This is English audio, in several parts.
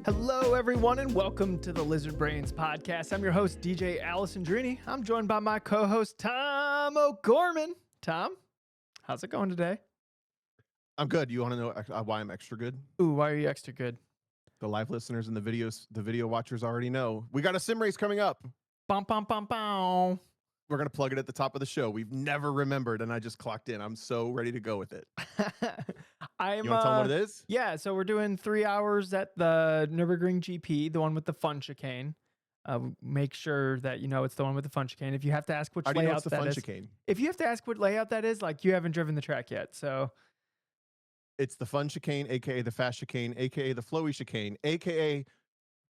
Hello, everyone, and welcome to the Lizard Brains podcast. I'm your host, DJ Alessandrini. I'm joined by my co-host, Tom O'Gorman. Tom, how's it going today? I'm good. You want to know why I'm extra good? Ooh, why are you extra good? The live listeners and the video watchers already know. We got a sim race coming up. Bum, bum, bum, bum. We're going to plug it at the top of the show. We've never remembered, and I just clocked in. I'm so ready to go with it. You want to tell them what it is? Yeah, so we're doing 3 hours at the Nürburgring GP, the one with the fun chicane. Make sure that you know it's the one with the fun chicane. If you have to ask which layout that is, if you have to ask what layout that is, like you haven't driven the track yet. So it's the fun chicane, aka the fast chicane, aka the flowy chicane, aka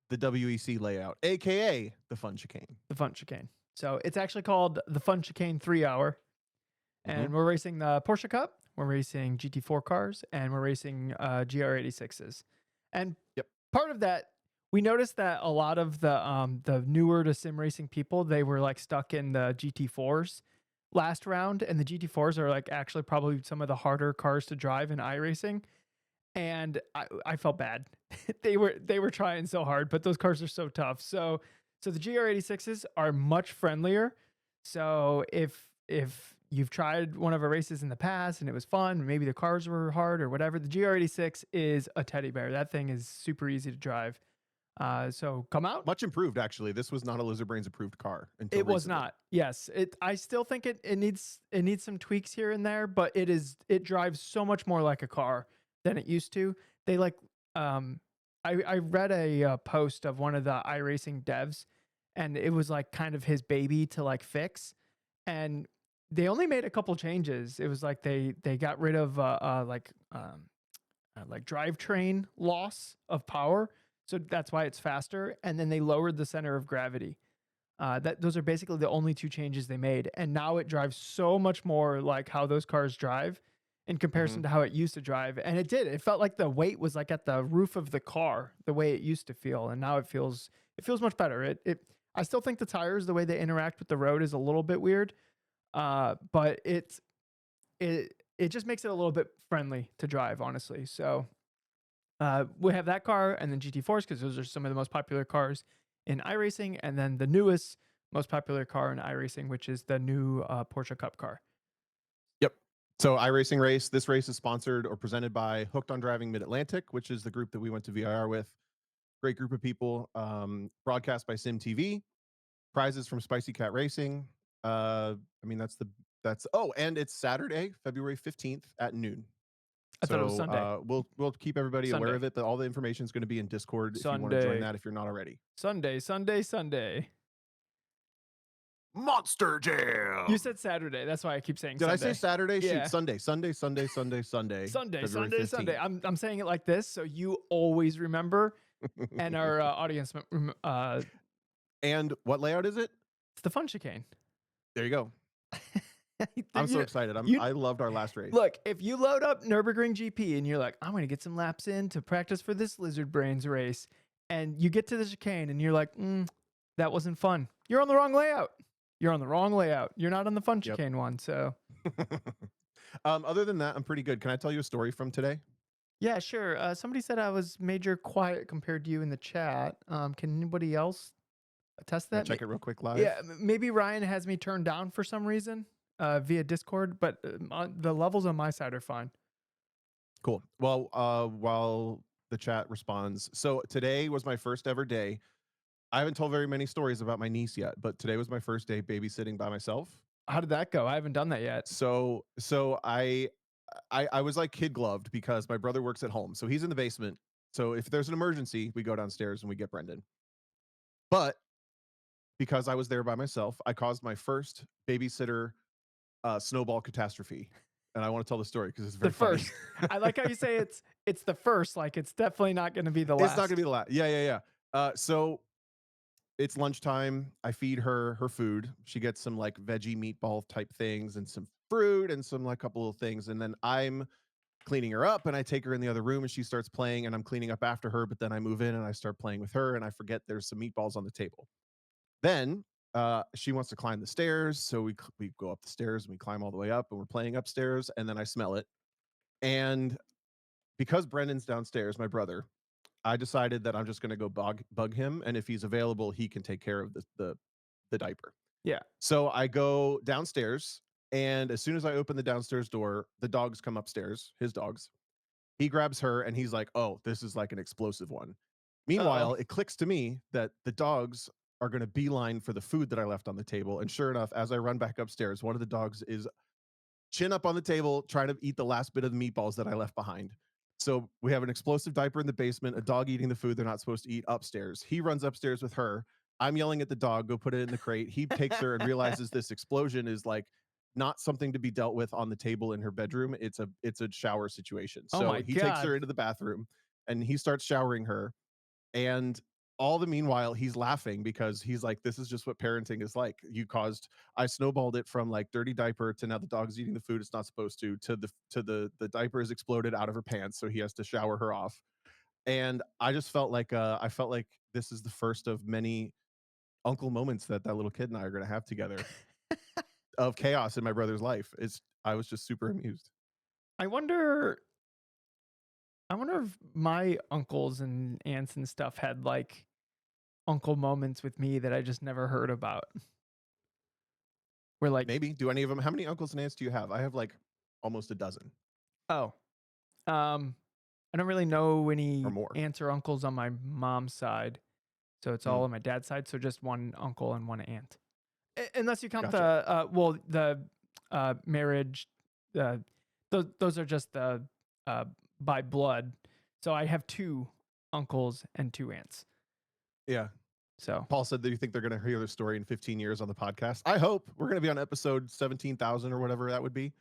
the WEC layout, aka the fun chicane. The fun chicane. So it's actually called the Fun Chicane 3 Hour. And we're racing the Porsche Cup, we're racing GT4 cars, and we're racing GR86s. And part of that, we noticed that a lot of the newer to sim racing people, they were like stuck in the GT4s last round, and the GT4s are like actually probably some of the harder cars to drive in iRacing. And I felt bad. they were trying so hard, but those cars are so tough. So the GR86s are much friendlier. So if you've tried one of our races in the past and it was fun, maybe the cars were hard or whatever, the GR86 is a teddy bear. That thing is super easy to drive. So come out. Much improved, actually. This was not a Lizard Brains approved car. It was not. Yes. I still think it needs some tweaks here and there, but it drives so much more like a car than it used to. They like, I read a post of one of the iRacing devs, and it was like kind of his baby to like fix. And they only made a couple changes. It was like they got rid of like drivetrain loss of power. So that's why it's faster. And then they lowered the center of gravity. Those are basically the only two changes they made. And now it drives so much more like how those cars drive in comparison to how it used to drive. And it did. It felt like the weight was like at the roof of the car, the way it used to feel. And now it feels much better. I still think the tires, the way they interact with the road is a little bit weird. But it just makes it a little bit friendly to drive, honestly. So we have that car and then GT4s, because those are some of the most popular cars in iRacing, and then the newest, most popular car in iRacing, which is the new Porsche Cup car. Yep. So iRacing race. This race is sponsored or presented by Hooked on Driving Mid-Atlantic, which is the group that we went to VIR with. Great group of people. Broadcast by Sim TV. Prizes from Spicy Cat Racing. I mean, and it's Saturday, February 15th at noon. I thought it was Sunday. We'll keep everybody aware of it, but all the information is going to be in Discord if you want to join that, if you're not already. Sunday. Monster Jam. You said Saturday. That's why I keep saying Did Sunday. I say Saturday? Yeah. Shoot, Sunday. Sunday. I'm saying it like this, so you always remember, and our audience. And what layout is it? It's the Fun Chicane. There you go. I'm so excited. I loved our last race. Look, if you load up Nürburgring GP and you're like, I'm going to get some laps in to practice for this Lizard Brains race, and you get to the chicane and you're like, that wasn't fun. You're on the wrong layout. You're not on the Fun Chicane one. So, other than that, I'm pretty good. Can I tell you a story from today? Yeah, sure. Somebody said I was major quiet compared to you in the chat. Can anybody else attest that? Check it real quick live. Yeah, maybe Ryan has me turned down for some reason via Discord, but the levels on my side are fine. Cool. Well, while the chat responds, so today was my first ever day. I haven't told very many stories about my niece yet, but today was my first day babysitting by myself. How did that go? I haven't done that yet. So I was like kid gloved because my brother works at home, so he's in the basement. So if there's an emergency, we go downstairs and we get Brendan. But because I was there by myself, I caused my first babysitter snowball catastrophe. And I want to tell the story because it's very funny. I like how you say it's the first. Like it's definitely not going to be the last. It's not going to be the last. Yeah. So it's lunchtime. I feed her food. She gets some like veggie meatball type things and some fruit and some like couple of things. And then I'm cleaning her up and I take her in the other room and she starts playing and I'm cleaning up after her. But then I move in and I start playing with her and I forget there's some meatballs on the table. Then she wants to climb the stairs. So we go up the stairs and we climb all the way up and we're playing upstairs. And then I smell it. And because Brendan's downstairs, my brother, I decided that I'm just gonna go bug him, and if he's available, he can take care of the diaper. Yeah. So I go downstairs, and as soon as I open the downstairs door, the dogs come upstairs, his dogs. He grabs her and he's like, "Oh, this is like an explosive one." Uh-oh. Meanwhile, it clicks to me that the dogs are going to beeline for the food that I left on the table. And sure enough, as I run back upstairs, one of the dogs is chin up on the table trying to eat the last bit of the meatballs that I left behind. So we have an explosive diaper in the basement, a dog eating the food they're not supposed to eat upstairs. He runs upstairs with her. I'm yelling at the dog, go put it in the crate. He takes her and realizes this explosion is like not something to be dealt with on the table in her bedroom. It's a shower situation. Oh So my he takes God. her into the bathroom and he starts showering her. And all the meanwhile, he's laughing because he's like, this is just what parenting is like. I snowballed it from like dirty diaper to now the dog's eating the food it's not supposed to the diaper is exploded out of her pants. So he has to shower her off. And I just felt like this is the first of many uncle moments that that little kid and I are going to have together of chaos in my brother's life. I was just super amused. I wonder I wonder if my uncles and aunts and stuff had like uncle moments with me that I just never heard about. Where like, Maybe. Do any of them? How many uncles and aunts do you have? I have like almost a dozen oh, I don't really know or any more. aunts or uncles on my mom's side. So it's all Mm, on my dad's side. So just one uncle and one aunt. Unless you count the gotcha. marriage, uh, those are just the uh by blood. So I have two uncles and two aunts. Yeah. So Paul said that you think they're going to hear the story in 15 years on the podcast. I hope we're going to be on episode 17,000 or whatever that would be.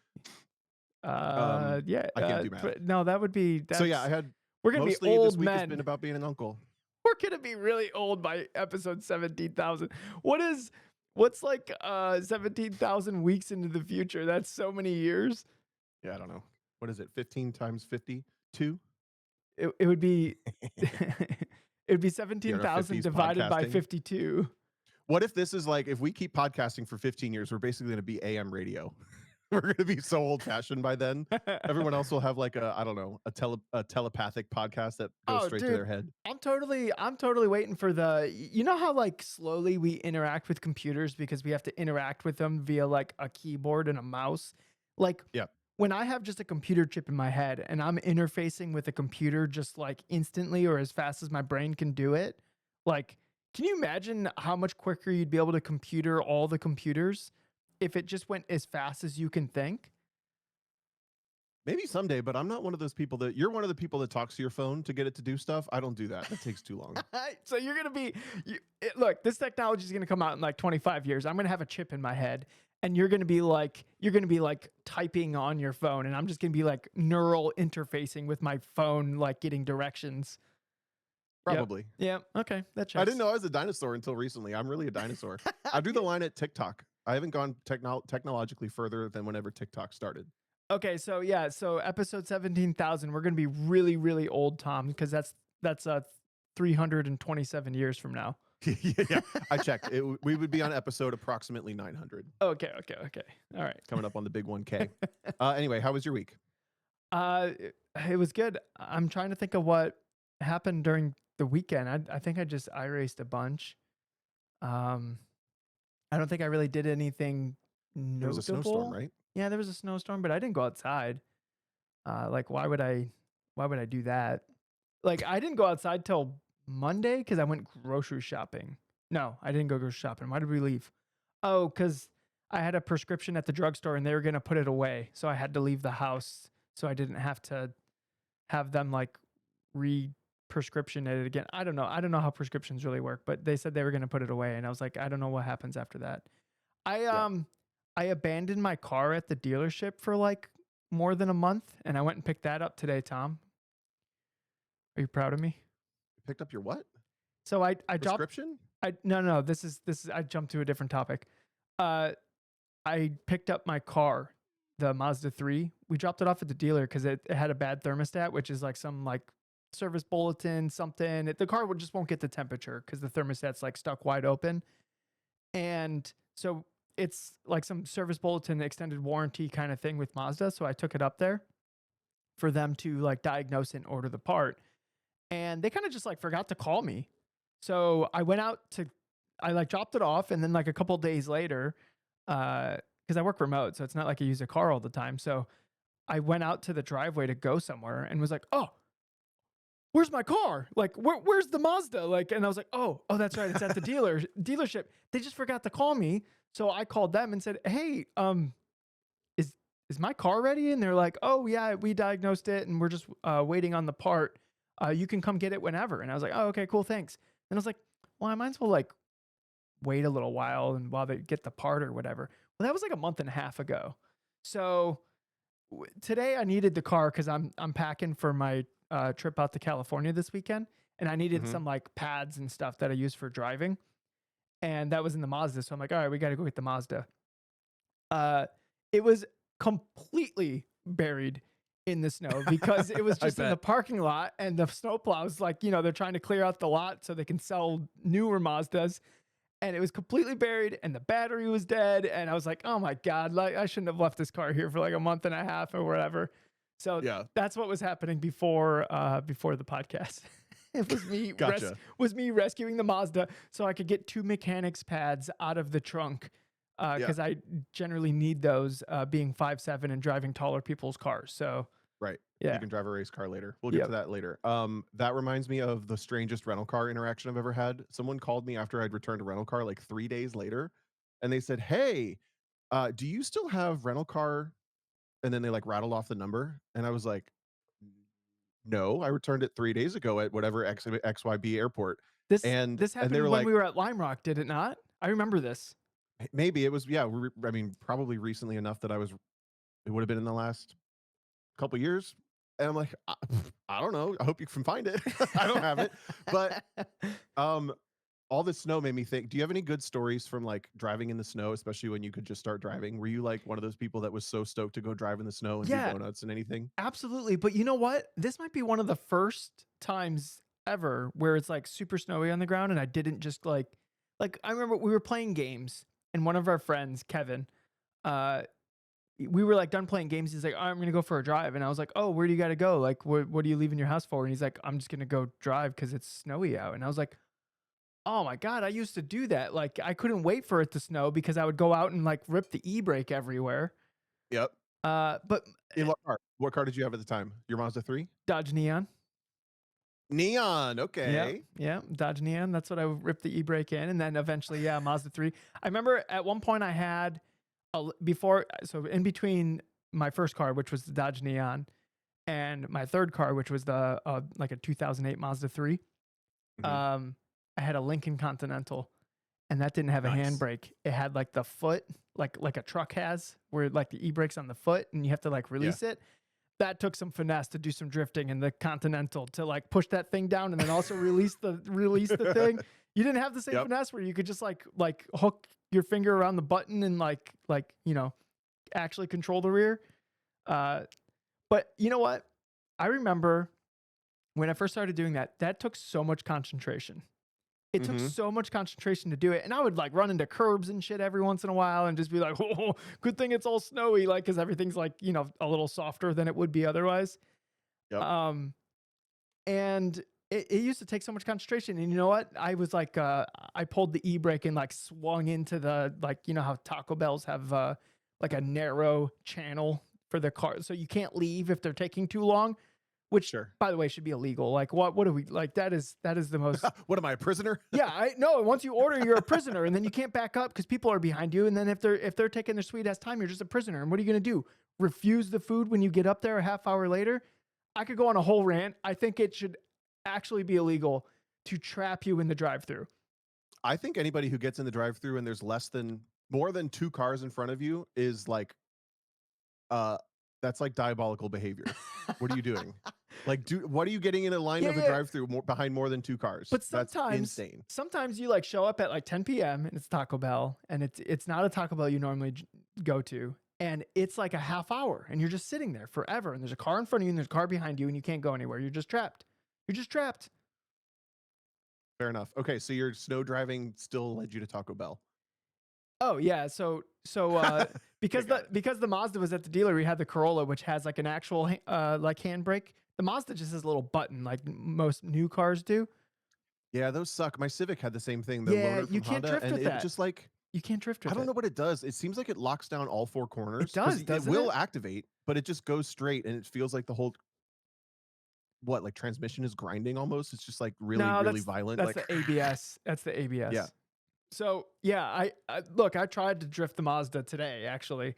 yeah, I can't do math. no, that would be So yeah, I that's had we're gonna be mostly this old week has been men. about being an uncle. We're gonna be really old by episode 17,000. What's like 17,000 weeks into the future? That's so many years. Yeah, I don't know. What is it? 15 times 52? It would be it would be Yeah, our 17,000 50s divided by podcasting. 52. What if this is like if we keep podcasting for 15 years, we're basically going to be AM radio. We're going to be so old fashioned by then. Everyone else will have like a I don't know, a telepathic podcast that goes Oh, straight to their dude, head. I'm totally waiting for you know how like slowly we interact with computers because we have to interact with them via like a keyboard and a mouse. Like Yeah. when I have just a computer chip in my head and I'm interfacing with a computer just like instantly or as fast as my brain can do it, like, can you imagine how much quicker you'd be able to computer all the computers if it just went as fast as you can think? Maybe someday, but I'm not one of those people that you're one of the people that talks to your phone to get it to do stuff. I don't do that. That takes too long. So you're gonna be, look, this technology is gonna come out in like 25 years. I'm gonna have a chip in my head, and you're gonna be like typing on your phone, and I'm just gonna be like neural interfacing with my phone, like getting directions. Yep. Probably. Yeah. Okay. That checks. I didn't know I was a dinosaur until recently. I'm really a dinosaur. I do the line at TikTok. I haven't gone technologically further than whenever TikTok started. Okay. So yeah. So episode 17,000, we're gonna be really, really old, Tom, because that's 327 years from now. Yeah, I checked. We would be on episode approximately 900, Okay. All right. coming up on the big 1K. Anyway, how was your week? It was good. I'm trying to think of what happened during the weekend. I think I raced a bunch. Um, I don't think I really did anything There was a snowstorm, notable. right? Yeah, there was a snowstorm, but I didn't go outside. Like why would I do that? Like I didn't go outside till Monday because I went grocery shopping. No, I didn't go grocery shopping. Why did we leave? Oh, because I had a prescription at the drugstore and they were gonna put it away, so I had to leave the house so I didn't have to have them like re-prescription it again. I don't know. I don't know how prescriptions really work, but they said they were gonna put it away, and I was like, I don't know what happens after that. I Yeah. I abandoned my car at the dealership for like more than a month, and I went and picked that up today. Tom, are you proud of me? Picked up your what? So I dropped. Prescription? No, this is I jumped to a different topic. Uh, I picked up my car, the Mazda 3. We dropped it off at the dealer because it had a bad thermostat, which is like some like service bulletin, something. The car just won't get the temperature because the thermostat's like stuck wide open. And so it's like some service bulletin extended warranty kind of thing with Mazda. So I took it up there for them to like diagnose it and order the part. and they kind of just like forgot to call me. So I went out to, I like dropped it off, and then like a couple days later, because I work remote, so it's not like I use a car all the time. So I went out to the driveway to go somewhere and was like, oh, where's my car? Like, where's the Mazda? Like, and I was like, oh, that's right. It's at the dealership. They just forgot to call me. So I called them and said, hey, is my car ready? And they're like, oh yeah, we diagnosed it and we're just waiting on the part. You can come get it whenever. And I was like, oh, okay, cool. Thanks. And I was like, well, I might as well like wait a little while and while they get the part or whatever. Well, that was like a month and a half ago. So today I needed the car because I'm packing for my trip out to California this weekend, and I needed Mhm. some like pads and stuff that I use for driving, and that was in the Mazda. So I'm like, all right, we got to go get the Mazda. Uh, it was completely buried in the snow because it was I just in the bet. parking lot, and the snowplows, like, they're trying to clear out the lot so they can sell newer Mazdas, and it was completely buried and the battery was dead, and I was like, oh my god, like I shouldn't have left this car here for like a month and a half or whatever. So Yeah. that's what was happening before the podcast. It was me Gotcha. rescuing the Mazda so I could get two mechanics pads out of the trunk, Yeah. because I generally need those, being 5'7" and driving taller people's cars. So Right. yeah. You can drive a race car later. We'll get Yep. to that later. That reminds me of the strangest rental car interaction I've ever had. Someone called me after I'd returned a rental car like 3 days later, and they said, "Hey, do you still have rental car?" And then they like rattled off the number, and I was like, "No, I returned it 3 days ago at whatever XYB airport." This And this they were happened when like, we were at Lime Rock, did it not? I remember this. maybe it was, yeah. I mean, probably recently enough that it would have been in the last couple years. And I'm like, I don't know. I hope you can find it. I don't have it. But um, all this snow made me think, do you have any good stories from like driving in the snow, especially when you could just start driving? Were you like one of those people that was so stoked to go drive in the snow and do Yeah, donuts and anything? absolutely. But you know what? This might be one of the first times ever where it's like super snowy on the ground and I didn't just like I remember we were playing games and one of our friends, Kevin, uh we were like done playing games. He's like, "All right, I'm gonna go for a drive," and I was like, "Oh, where do you got to go? Like, what are you leaving your house for?" And he's like, "I'm just gonna go drive because it's snowy out." And I was like, "Oh my god, I used to do that. Like, I couldn't wait for it to snow because I would go out and like rip the e-brake everywhere." Yep. But In what car? What car did you have at the time? Your Mazda 3? Dodge Neon. Neon. Yeah, Okay. yeah, Dodge Neon. That's what I would rip the e-brake in, and then eventually, yeah, Mazda 3. I remember at one point I had before, so in between my first car, which was the Dodge Neon, and my third car, which was the like a 2008 Mazda 3. Mhm. I had a Lincoln Continental, and that didn't have a Nice. handbrake. It had like the foot, like a truck has, where like the e-brake's on the foot, and you have to like Yeah. release it. That took some finesse to do some drifting in the Continental to like push that thing down and then also release the thing. You didn't have the same Yep. finesse where you could just like hook your finger around the button and like actually control the rear. Uh, but you know what? I remember when I first started doing that, that took so much concentration. It took Mhm. so much concentration to do it. And I would like run into curbs and shit every once in a while and just be like, oh, good thing it's all snowy. Like, cause everything's like, a little softer than it would be otherwise. Yep. Um, and it used to take so much concentration. And you know what? I was like, I pulled the e-brake and like swung into the, like, how Taco Bells have, like a narrow channel for their car. So you can't leave if they're taking too long, which Sure. by the way should be illegal. Like what do we like? That is the most. What am I, a prisoner? Yeah, I no. Once you order, you're a prisoner, and then you can't back up because people are behind you. And then if they're taking their sweet ass time, you're just a prisoner. And what are you gonna do? Refuse the food when you get up there a half hour later? I could go on a whole rant. I think it should actually be illegal to trap you in the drive-through. I think anybody who gets in the drive-through and there's more than 2 cars in front of you is like, uh, that's like diabolical behavior. What are you doing? Like, what are you getting in a line Yeah, of a yeah. drive-through behind more than 2 cars? But That's sometimes, insane. sometimes you like show up at like 10 p.m. and it's Taco Bell, and it's not a Taco Bell you normally go to, and it's like a half hour, and you're just sitting there forever, and there's a car in front of you, and there's a car behind you, and you can't go anywhere. You're just trapped. You're just trapped. Fair enough. Okay, so your snow driving still led you to Taco Bell. Oh yeah, so Yeah, because got the it. because the Mazda was at the dealer, we had the Corolla, which has like an actual like handbrake The Mazda just has a little button like most new cars do. Yeah, those suck. My Civic had the same thing, the Yeah, loaner you from can't Honda, drift and with it that. just like You can't drift I with don't it. know what it does. It seems like it locks down all four It corners because does, it doesn't it? will activate, but it just goes straight, and it feels like the whole what like transmission is grinding almost. It's just like really, No, really violent. that's Like the ABS. That's the yeah, ABS. So yeah, I look. I tried to drift the Mazda today actually,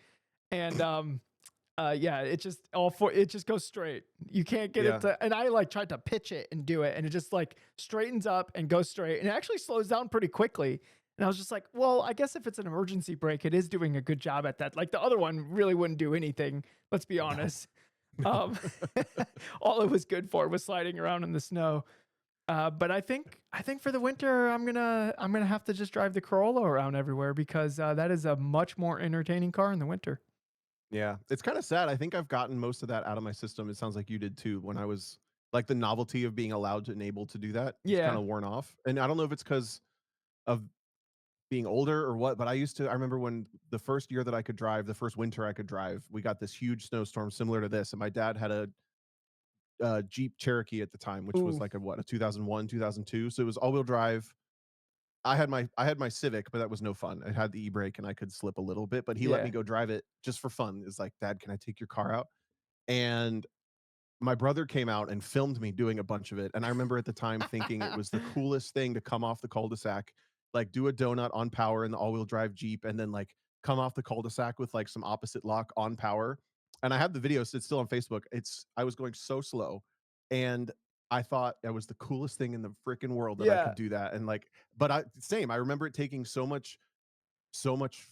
and yeah, it just all four. It just goes straight. You can't get it yeah. to. And I like tried to pitch it and do it, and it just like straightens up and goes straight, and it actually slows down pretty quickly. And I was just like, well, I guess if it's an emergency brake, it is doing a good job at that. Like the other one really wouldn't do anything. Let's be No, honest. no. Um, all it was good for was sliding around in the snow. But I think for the winter, I'm gonna have to just drive the Corolla around everywhere because that is a much more entertaining car in the winter. Yeah, it's kind of sad. I think I've gotten most of that out of my system. It sounds like you did too. When I was like the novelty of being allowed to and able to do that is kind Yeah, of worn off. And I don't know if it's because of being older or what, but I remember when the first year that I could drive, the first winter I could drive, we got this huge snowstorm similar to this. And my dad had a Jeep Cherokee at the time, which was ooh, like a 2001, 2002. So it was all-wheel drive. I had my Civic, but that was no fun. It had the e-brake and I could slip a little bit, but he let me yeah. go drive it just for fun. It's like, "Dad, can I take your car out?" And my brother came out and filmed me doing a bunch of it. And I remember at the time thinking it was the coolest thing to come off the cul-de-sac, like do a donut on power in the all-wheel drive Jeep, and then like come off the cul-de-sac with like some opposite lock on power. And I have the video, so it's still on Facebook. I was going so slow, and I thought that was the coolest thing in the freaking world that I Yeah, could do that. And like, but I remember it taking so much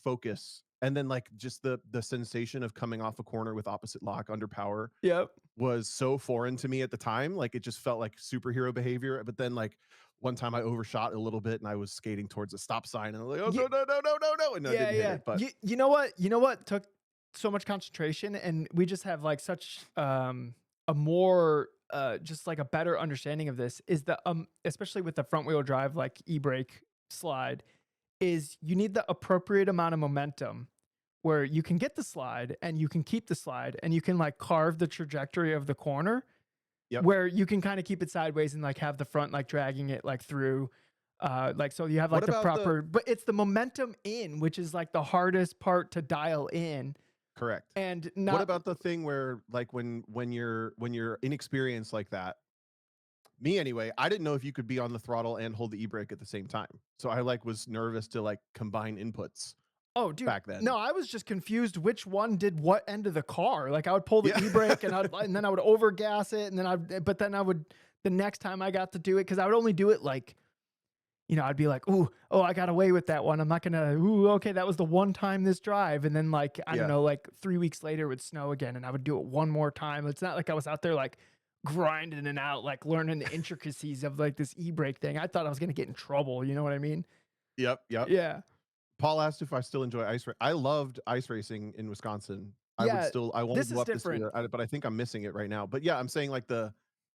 focus, and then like just the sensation of coming off a corner with opposite lock under power yep. was so foreign to me at the time. Like it just felt like superhero behavior. But then like one time I overshot a little bit and I was skating towards a stop sign and I was like, oh Ye no, no, no, no, no, no. And I yeah, didn't hit yeah. it. But You know what? You know what took so much concentration, and we just have like such a more just like a better understanding of this is the especially with the front wheel drive like e-brake slide is you need the appropriate amount of momentum where you can get the slide and you can keep the slide and you can like carve the trajectory of the corner yep. where you can kind of keep it sideways and like have the front like dragging it like through like so you have What like the about the proper but it's the momentum in which is like the hardest part to dial in correct? and What not about the thing where like when you're inexperienced like that? Me anyway, I didn't know if you could be on the throttle and hold the e-brake at the same time. So I like was nervous to like combine inputs oh dude back then. no I was just confused which one did what end of the car like I would pull the Yeah. e-brake and then I would overgas it and then I would the next time I got to do it because I would only do it like you know, I'd be like, "Ooh, oh, I got away with that one. I'm not gonna. Ooh, okay, that was the one time this drive." And then, like, I don't Yeah. know, like 3 weeks later, it would snow again, and I would do it one more time. It's not like I was out there like grinding it out, like learning the intricacies of like this e-brake thing. I thought I was gonna get in trouble. You know what I mean? Yep. Yep. Yeah, Paul asked if I still enjoy ice race. I loved ice racing in Wisconsin. yeah. I want to This go is up this different. year, but I think I'm missing it right now. But yeah, I'm saying like the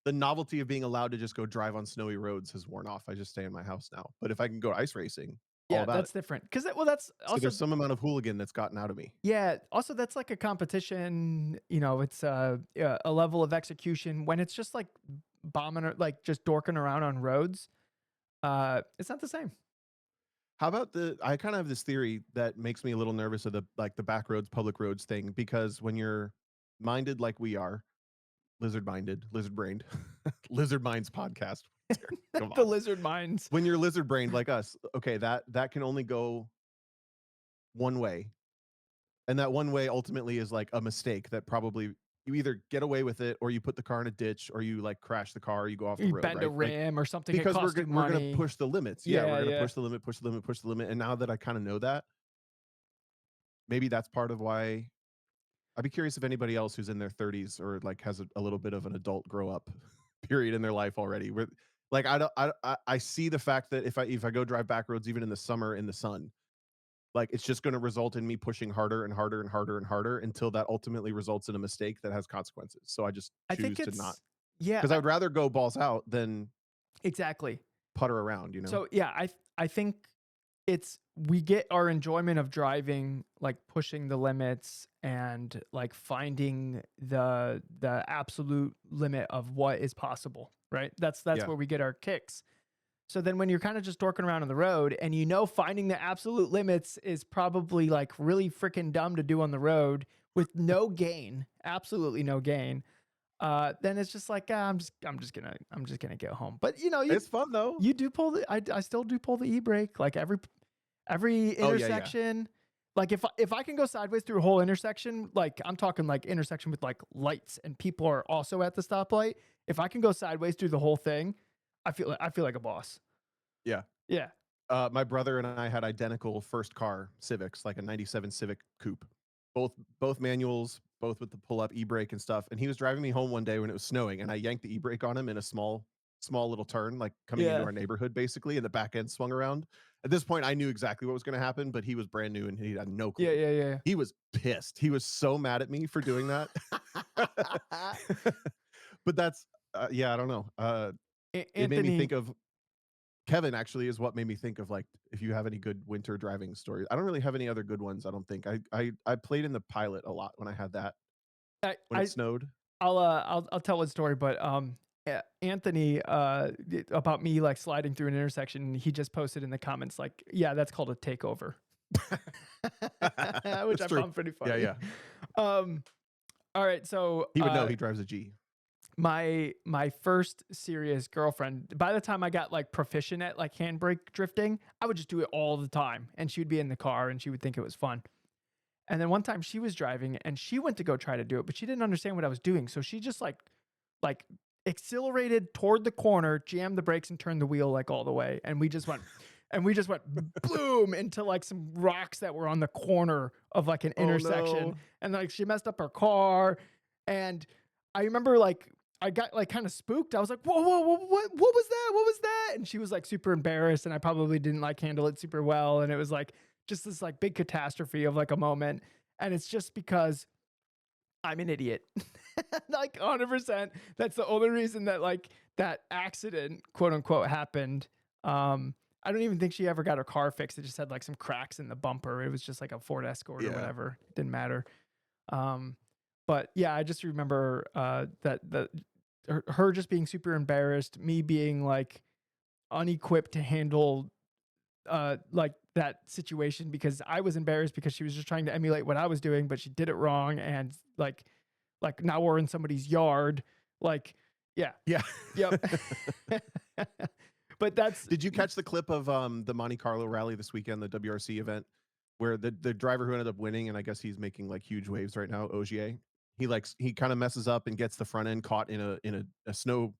novelty of being allowed to just go drive on snowy roads has worn off. I just stay in my house now. But if I can go ice racing, all Yeah, about it. that's different. Because well, that's So also there's some amount of hooligan that's gotten out of me. yeah. Also, that's like a competition. You know, it's yeah, a level of execution when it's just like bombing or like just dorking around on roads. It's not the same. How about I kind of have this theory that makes me a little nervous of the back roads, public roads thing, because when you're minded like we are, lizard minded, lizard brained, lizard minds podcast. Come The on. lizard minds. When you're lizard brained like us, okay, that can only go one way. And that one way ultimately is like a mistake that probably you either get away with it or you put the car in a ditch or you like crash the car or you go off the You road, bend a right? Like rim or something. It because costs you we're gonna money. push the limits. Yeah, we're Yeah, gonna yeah. push the limit, push the limit, push the limit. And now that I kind of know that, maybe that's part of why I'd be curious if anybody else who's in their 30s or like has a little bit of an adult grow up period in their life already. Where like I don't I see the fact that if I go drive back roads even in the summer in the sun, like it's just going to result in me pushing harder and harder and harder and harder until that ultimately results in a mistake that has consequences. So I just I think choose to not it's yeah, because I would rather go balls out than exactly. putter around, you know? So yeah, I think it's we get our enjoyment of driving, like pushing the limits and like finding the absolute limit of what is possible, right? That's Yeah. where we get our kicks. So then when you're kind of just dorking around on the road and you know finding the absolute limits is probably like really freaking dumb to do on the road with no gain, absolutely no gain, then it's just like, I'm just gonna get home. But you know, It's fun though. you do pull the I still do pull the e-brake like every Oh yeah, yeah. intersection. Like if I can go sideways through a whole intersection, like I'm talking like intersection with like lights and people are also at the stoplight. If I can go sideways through the whole thing, I feel like a boss. Yeah. Yeah. My brother and I had identical first car Civics, like a '97 Civic Coupe, both manuals, both with the pull up e-brake and stuff. And he was driving me home one day when it was snowing, and I yanked the e-brake on him in a small little turn, like coming into Yeah. our neighborhood, basically, and the back end swung around. At this point, I knew exactly what was going to happen, but he was brand new and he had no Yeah, clue. yeah, yeah. He was pissed. He was so mad at me for doing that. But that's yeah, I don't know. It made me Anthony, think of Kevin actually is what made me think of like if you have any good winter driving stories. I don't really have any other good ones. I don't think. I played in the Pilot a lot when I had that when it I snowed. I'll tell one story, but Anthony about me like sliding through an intersection, he just posted in the comments like, yeah, that's called a takeover. Which It's I true. found pretty Yeah, funny. yeah. All right, so He would know. He drives a G. my first serious girlfriend, by the time I got like proficient at like handbrake drifting, I would just do it all the time, and she would be in the car and she would think it was fun. And then one time she was driving and she went to go try to do it, but she didn't understand what I was doing. So she just like accelerated toward the corner, jammed the brakes and turned the wheel like all the way. And we just went boom into like some rocks that were on the corner of like an Oh intersection. no. And like she messed up her car. And I remember like I got like kind of spooked. I was like, whoa, what was that? What was that? And she was like super embarrassed. And I probably didn't like handle it super well. And it was like just this like big catastrophe of like a moment. And it's just because I'm an idiot. Like 100%. That's the only reason that like that accident, quote unquote, happened. I don't even think she ever got her car fixed. It just had like some cracks in the bumper. It was just like a Ford Escort or Yeah. whatever. It didn't matter. But yeah, I just remember that her just being super embarrassed, me being like unequipped to handle like that situation because I was embarrassed because she was just trying to emulate what I was doing, but she did it wrong. And like now we're in somebody's yard. Like, yeah. Yeah. Yep. But that's Did you catch the clip of the Monte Carlo rally this weekend, the WRC event, where the driver who ended up winning, and I guess he's making like huge waves right now, Ogier. He kind of messes up and gets the front end caught in a snow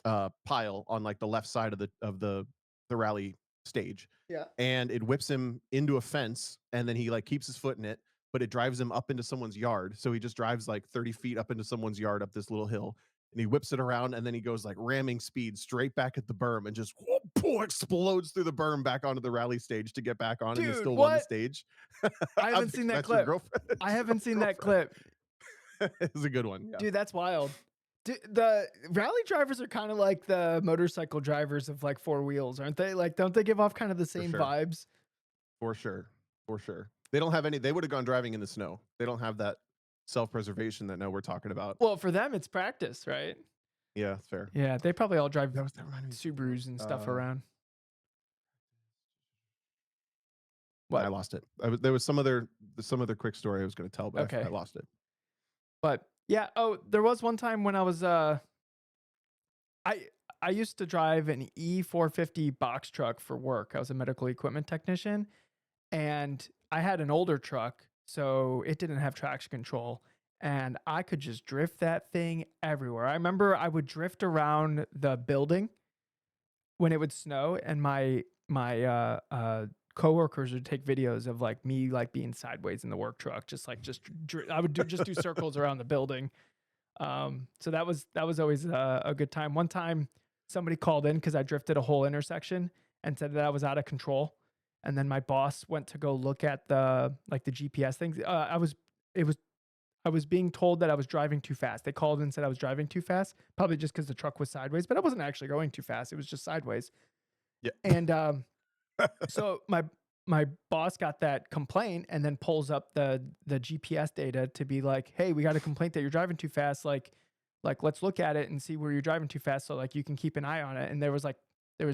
pile on like the left side of the rally stage, yeah. and it whips him into a fence, and then he like keeps his foot in it, but it drives him up into someone's yard. So he just drives like 30 feet up into someone's yard up this little hill, and he whips it around, and then he goes like ramming speed straight back at the berm and just whoop, explodes through the berm back onto the rally stage to get back on, and he Dude, still won the what? stage. I I'm haven't seen thinking that that's your clip. girlfriend. I It's haven't your seen that girlfriend. clip. It's a good one. Yeah. Dude, that's wild. The rally drivers are kind of like the motorcycle drivers of like four wheels, aren't they? Like, don't they give off kind of the same sure. vibes? For sure. For sure. They don't have any, they would have gone driving in the snow. They don't have that self-preservation that now we're talking about. Well, for them, it's practice, right? Yeah, it's fair. Yeah, they probably all drive That reminded me. Subarus and stuff around. I lost it. There was some other quick story I was going to tell, but Okay. I lost it. But yeah, oh, there was one time when I was I used to drive an E450 box truck for work. I was a medical equipment technician, and I had an older truck, so it didn't have traction control, and I could just drift that thing everywhere. I remember I would drift around the building when it would snow, and my coworkers would take videos of like me like being sideways in the work truck, I would just do circles around the building. So that was always a good time. One time somebody called in because I drifted a whole intersection and said that I was out of control. And then my boss went to go look at the GPS things. I was being told that I was driving too fast. They called and said I was driving too fast, probably just because the truck was sideways, but I wasn't actually going too fast. It was just sideways. Yeah. And so my boss got that complaint and then pulls up the GPS data to be like, "Hey, we got a complaint that you're driving too fast. Like let's look at it and see where you're driving too fast so like you can keep an eye on it." And there was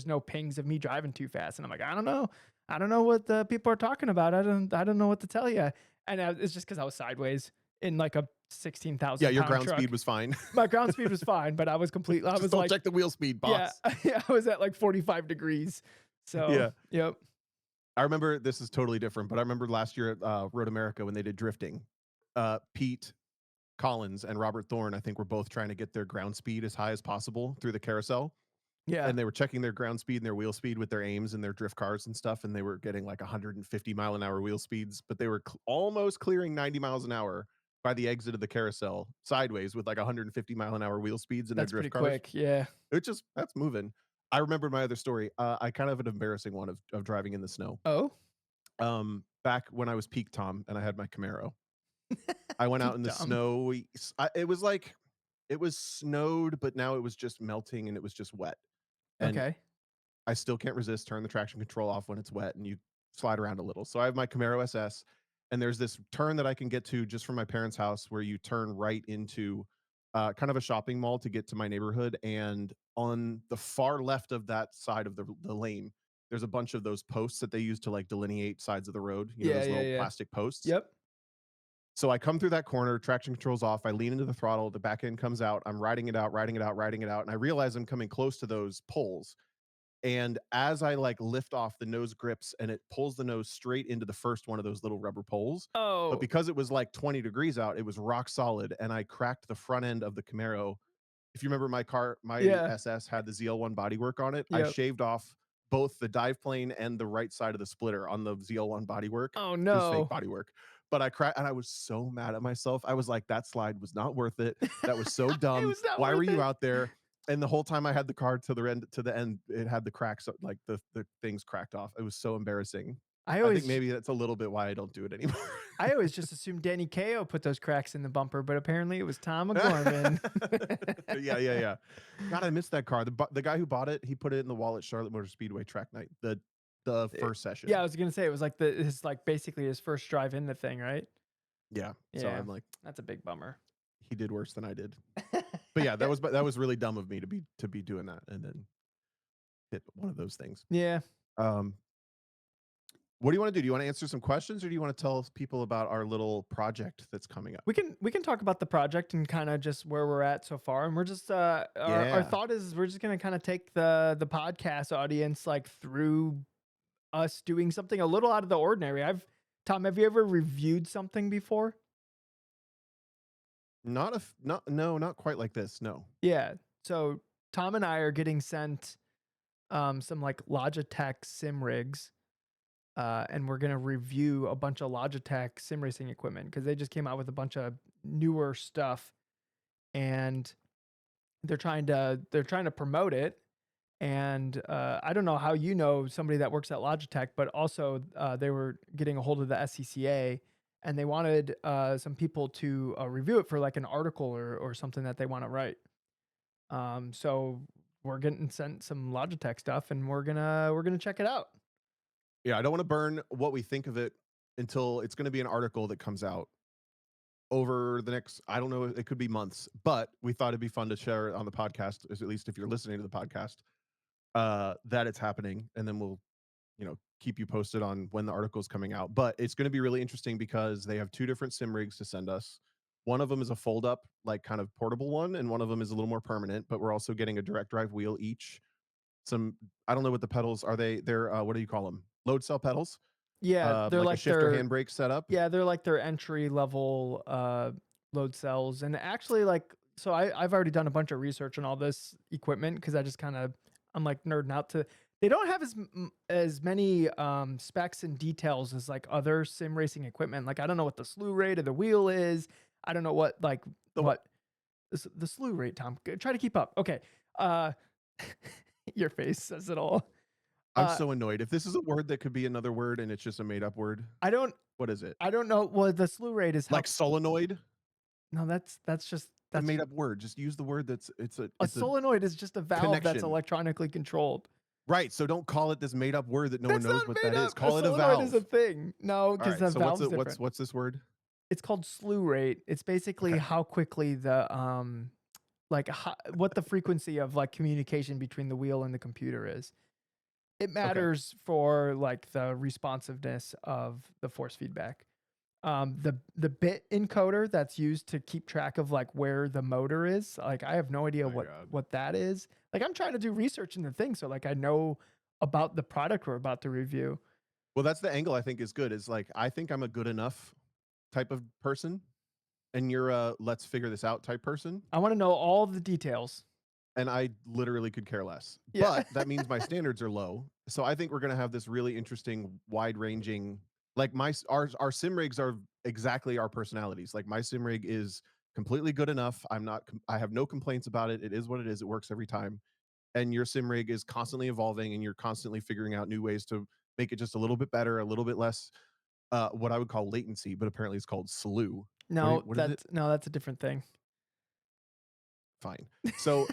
no pings of me driving too fast. And I'm like, "I don't know. I don't know what the people are talking about. I don't know what to tell you." And it's just cuz I was sideways in like a Yeah, 16,000 your pound ground speed truck. was fine. My ground speed was fine, but I was completely, I Just was don't like, check the wheel speed, yeah, boss. yeah, I was at like 45 degrees. So, Yeah. yep. I remember this is totally different, but I remember last year at Road America when they did drifting. Pete Collins and Robert Thorne, I think, were both trying to get their ground speed as high as possible through the carousel. Yeah. And they were checking their ground speed and their wheel speed with their aims and their drift cars and stuff. And they were getting like 150-mile-an-hour wheel speeds, but they were almost clearing 90 miles an hour by the exit of the carousel sideways with like 150-mile-an-hour wheel speeds in their That's pretty drift cars. quick. Yeah. It just, that's moving. I remember my other story. I kind of have an embarrassing one of driving in the snow. Oh, Back when I was peak Tom and I had my Camaro, I went out peak in the Tom. snow. It was like it was snowed, but now it was just melting and it was just wet. And Okay. I still can't resist. Turn the traction control off when it's wet and you slide around a little. So I have my Camaro SS, and there's this turn that I can get to just from my parents' house where you turn right into kind of a shopping mall to get to my neighborhood. And on the far left of that side of the lane, there's a bunch of those posts that they use to like delineate sides of the road, you know, Yeah. those Yeah. little Yeah. plastic posts. Yep. So I come through that corner, traction control's off. I lean into the throttle, the back end comes out. I'm riding it out, riding it out, riding it out. And I realize I'm coming close to those poles. And as I like lift off, the nose grips and it pulls the nose straight into the first one of those little rubber poles. But Oh, because it was like 20 degrees out, it was rock solid. And I cracked the front end of the Camaro. If you remember my car, my yeah. SS had the ZL1 bodywork on it. I Yep. shaved off both the dive plane and the right side of the splitter on the ZL1 bodywork. Oh, It was fake no. bodywork. But I cracked and I was so mad at myself. I was like, that slide was not worth it. That was so It dumb. was not Why were worth you it. out there? And the whole time I had the car to the end, it had the cracks, like the things cracked off. It was so embarrassing. I I think always, maybe that's a little bit why I don't do it anymore. I always just assumed Danny Ko put those cracks in the bumper, but apparently it was Tom O'Gorman. Yeah. God, I missed that car. The guy who bought it, he put it in the wall at Charlotte Motor Speedway track night. The first session. Yeah, I was gonna say it was like his like basically his first drive in the thing, right? Yeah. So Yeah, I'm like, that's a big bummer. he did worse than I did. But yeah, that was really dumb of me to be doing that and then hit one of those things. Yeah, Um, what do you want to do? Do you want to answer some questions or do you want to tell people about our little project that's coming up? we can talk about the project and kind of just where we're at so far, and we're just our Yeah. thought is we're just gonna kind of take the podcast audience like through us doing something a little out of the ordinary. Tom, have you ever reviewed something before? Not quite like this. No. Yeah. So Tom and I are getting sent some like Logitech sim rigs. And we're gonna review a bunch of Logitech sim racing equipment because they just came out with a bunch of newer stuff, and they're trying to promote it. And I don't know how you know somebody that works at Logitech, but also they were getting a hold of the SCCA, and they wanted some people to review it for like an article or something that they want to write. So we're getting sent some Logitech stuff, and we're gonna check it out. Yeah, I don't want to burn what we think of it until it's going to be an article that comes out over the next, I don't know, it could be months, but we thought it'd be fun to share it on the podcast, at least if you're listening to the podcast, that it's happening. And then we'll, keep you posted on when the article is coming out. But it's going to be really interesting because they have two different sim rigs to send us. One of them is a fold up, like kind of portable one, and one of them is a little more permanent, but we're also getting a direct drive wheel each. Some, I don't know what the pedals are. They're, what do you call them? Load cell pedals, Yeah, they're like a like shifter their handbrake setup. yeah, they're like their entry level load cells. And actually like so I've already done a bunch of research on all this equipment because I just kind of I'm like nerding out to they don't have as many specs and details as like other sim racing equipment. Like I don't know what the slew rate of the wheel is. I don't know what like The what the slew rate, Tom. Try to keep up. Okay. Uh your face says it all. I'm Uh so annoyed. If this is a word that could be another word and it's just a made up word, I don't what is it? I don't know. Well, the slew rate is how Like solenoid? no, that's just A that's made up word. Just use the word that's a it's a solenoid is just a valve that's connection. electronically controlled. Right. So don't call it this made up word that no one That's knows not what made that is. up. Call it a solenoid is a valve. thing. No, All because right. the So valve's different. what's this word? It's called slew rate. It's basically Okay. how quickly the like what the frequency of like communication between the wheel and the computer is. It Okay. matters for like the responsiveness of the force feedback. The bit encoder that's used to keep track of like where the motor is, like I have no idea My God. what that is. Like I'm trying to do research in the thing, so like I know about the product we're about to review. Well, that's the angle I think is good. Is like I think I'm a good enough type of person, and you're a let's figure this out type person. I want to know all the details. And I literally could care less. Yeah. But that means my standards are low. So I think we're going to have this really interesting, wide-ranging. Like our sim rigs are exactly our personalities. Like my sim rig is completely good enough. I have no complaints about it. It is what it is. It works every time. And your sim rig is constantly evolving, and you're constantly figuring out new ways to make it just a little bit better, a little bit less what I would call latency, but apparently it's called slew. What is it? That's a different thing. Fine. So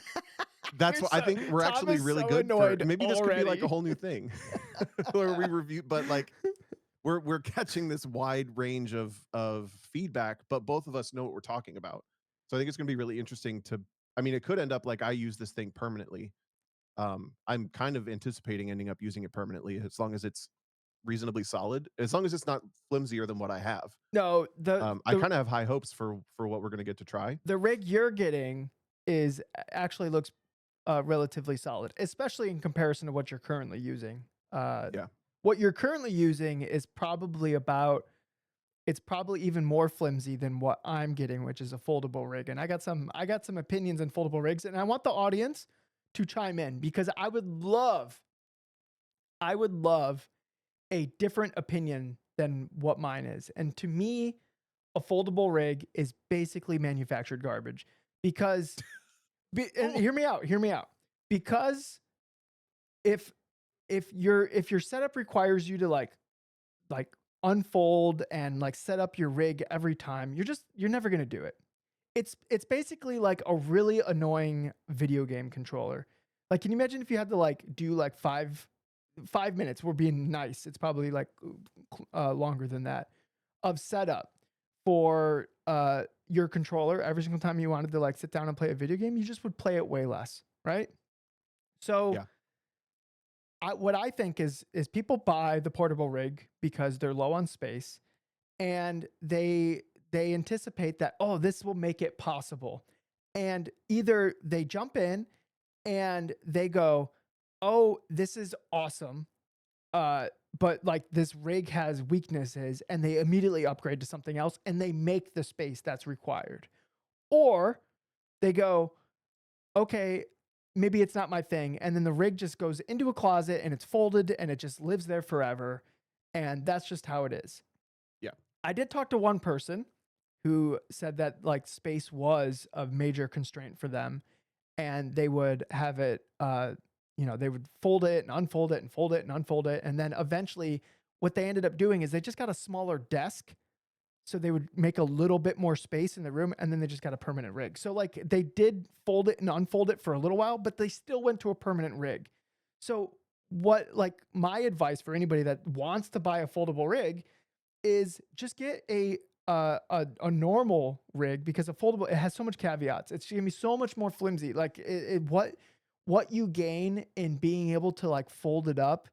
that's You're what I so think we're Tom actually is really so good for. annoyed Maybe this could be like a already. whole new thing where we review, but like we're catching this wide range of feedback, but both of us know what we're talking about. So I think it's going to be really interesting to. I mean, it could end up like I use this thing permanently. I'm kind of anticipating ending up using it permanently as long as it's reasonably solid, as long as it's not flimsier than what I have. No, I kind of have high hopes for what we're going to get to try. the rig you're getting is actually looks relatively solid, especially in comparison to what you're currently using. Yeah. What you're currently using is probably about it's probably even more flimsy than what I'm getting, which is a foldable rig. And I got some opinions on foldable rigs, and I want the audience to chime in because I would love a different opinion than what mine is. And to me, a foldable rig is basically manufactured garbage because and hear me out. Because if your setup requires you to like unfold and like set up your rig every time, you're never going to do it. It's basically like a really annoying video game controller. Like can you imagine if you had to like do like 5 minutes, we're being nice. It's probably like longer than that of setup for your controller every single time you wanted to like sit down and play a video game, you just would play it way less, right? So Yeah. what I think is people buy the portable rig because they're low on space and they anticipate that, oh, this will make it possible. And either they jump in and they go, oh, this is awesome. But like this rig has weaknesses and they immediately upgrade to something else and they make the space that's required. Or they go, okay, maybe it's not my thing. And then the rig just goes into a closet and it's folded and it just lives there forever. And that's just how it is. Yeah. I did talk to one person who said that like space was a major constraint for them and they would have it, they would fold it and unfold it and fold it and unfold it. And then eventually what they ended up doing is they just got a smaller desk. So they would make a little bit more space in the room and then they just got a permanent rig. So like they did fold it and unfold it for a little while, but they still went to a permanent rig. So what like my advice for anybody that wants to buy a foldable rig is just get a normal rig because a foldable, it has so much caveats. It's gonna be so much more flimsy. Like what you gain in being able to like fold it up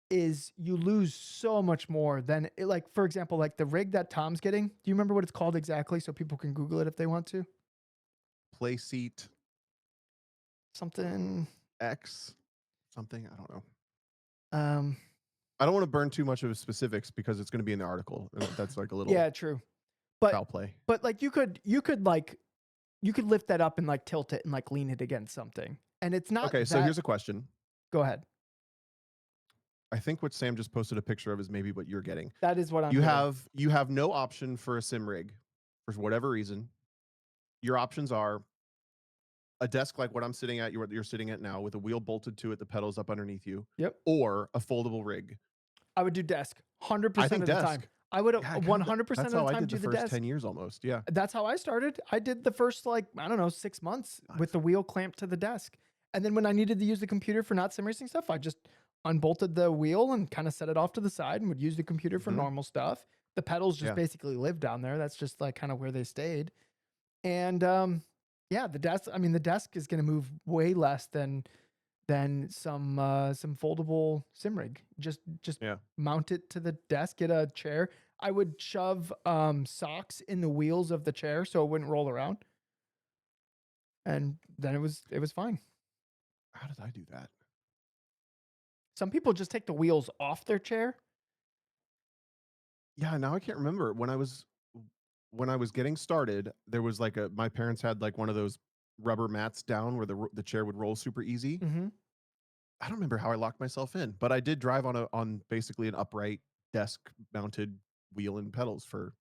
is you lose so much more than like, for example, like the rig that Tom's getting. Do you remember what it's called exactly? So people can Google it if they want to. Play seat Something. X something. I don't know. Um, I don't want to burn too much of specifics because it's going to be in the article. And that's like a little yeah, true. But foul play. But like you could lift that up and like tilt it and like lean it against something. And it's not Okay, so here's a question. Go ahead. I think what Sam just posted a picture of is maybe what you're getting. That is what I'm You getting. you have no option for a sim rig for whatever reason. Your options are a desk like what I'm sitting at, you're sitting at now, with a wheel bolted to it, the pedals up underneath you. Yep. Or a foldable rig. I would do desk 100% I think of the desk. time. I would 100% That's of the how I time did do the the first desk. 10 years almost. Yeah. That's how I started. I did the first like, I don't know, 6 months with the wheel clamped to the desk. And then when I needed to use the computer for not sim racing stuff, I just unbolted the wheel and kind of set it off to the side and would use the computer for Mhm. normal stuff. The pedals just Yeah. basically live down there. That's just like kind of where they stayed. And yeah, the desk. I mean, the desk is going to move way less than some foldable sim rig. Just Yeah. mount it to the desk. Get a chair. I would shove socks in the wheels of the chair so it wouldn't roll around, and then it was fine. How did I do that? Some people just take the wheels off their chair. Yeah, now I can't remember. When I was getting started, there was like my parents had like one of those rubber mats down where the chair would roll super easy. Hmm. I don't remember how I locked myself in, but I did drive on basically an upright desk mounted wheel and pedals for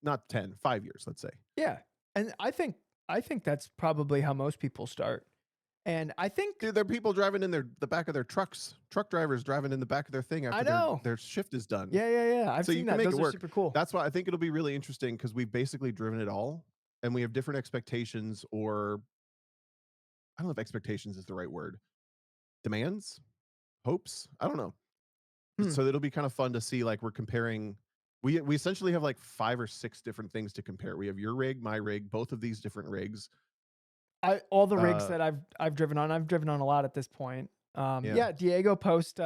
not 10, 5 years, let's say. Yeah, and I think that's probably how most people start. And I think Dude, there are people driving in the back of their trucks, truck drivers driving in the back of their thing I after their know. their shift is done. Yeah. I've So you seen can that. make it Those are work. super cool. That's why I think it'll be really interesting because we've basically driven it all and we have different expectations, or I don't know if expectations is the right word. Demands? Hopes? I don't know. Hmm. So it'll be kind of fun to see, like, we're comparing. We essentially have like 5 or 6 different things to compare. We have your rig, my rig, both of these different rigs. All the rigs Uh that I've driven on, I've driven on a lot at this point. yeah. Yeah, Diego Post, he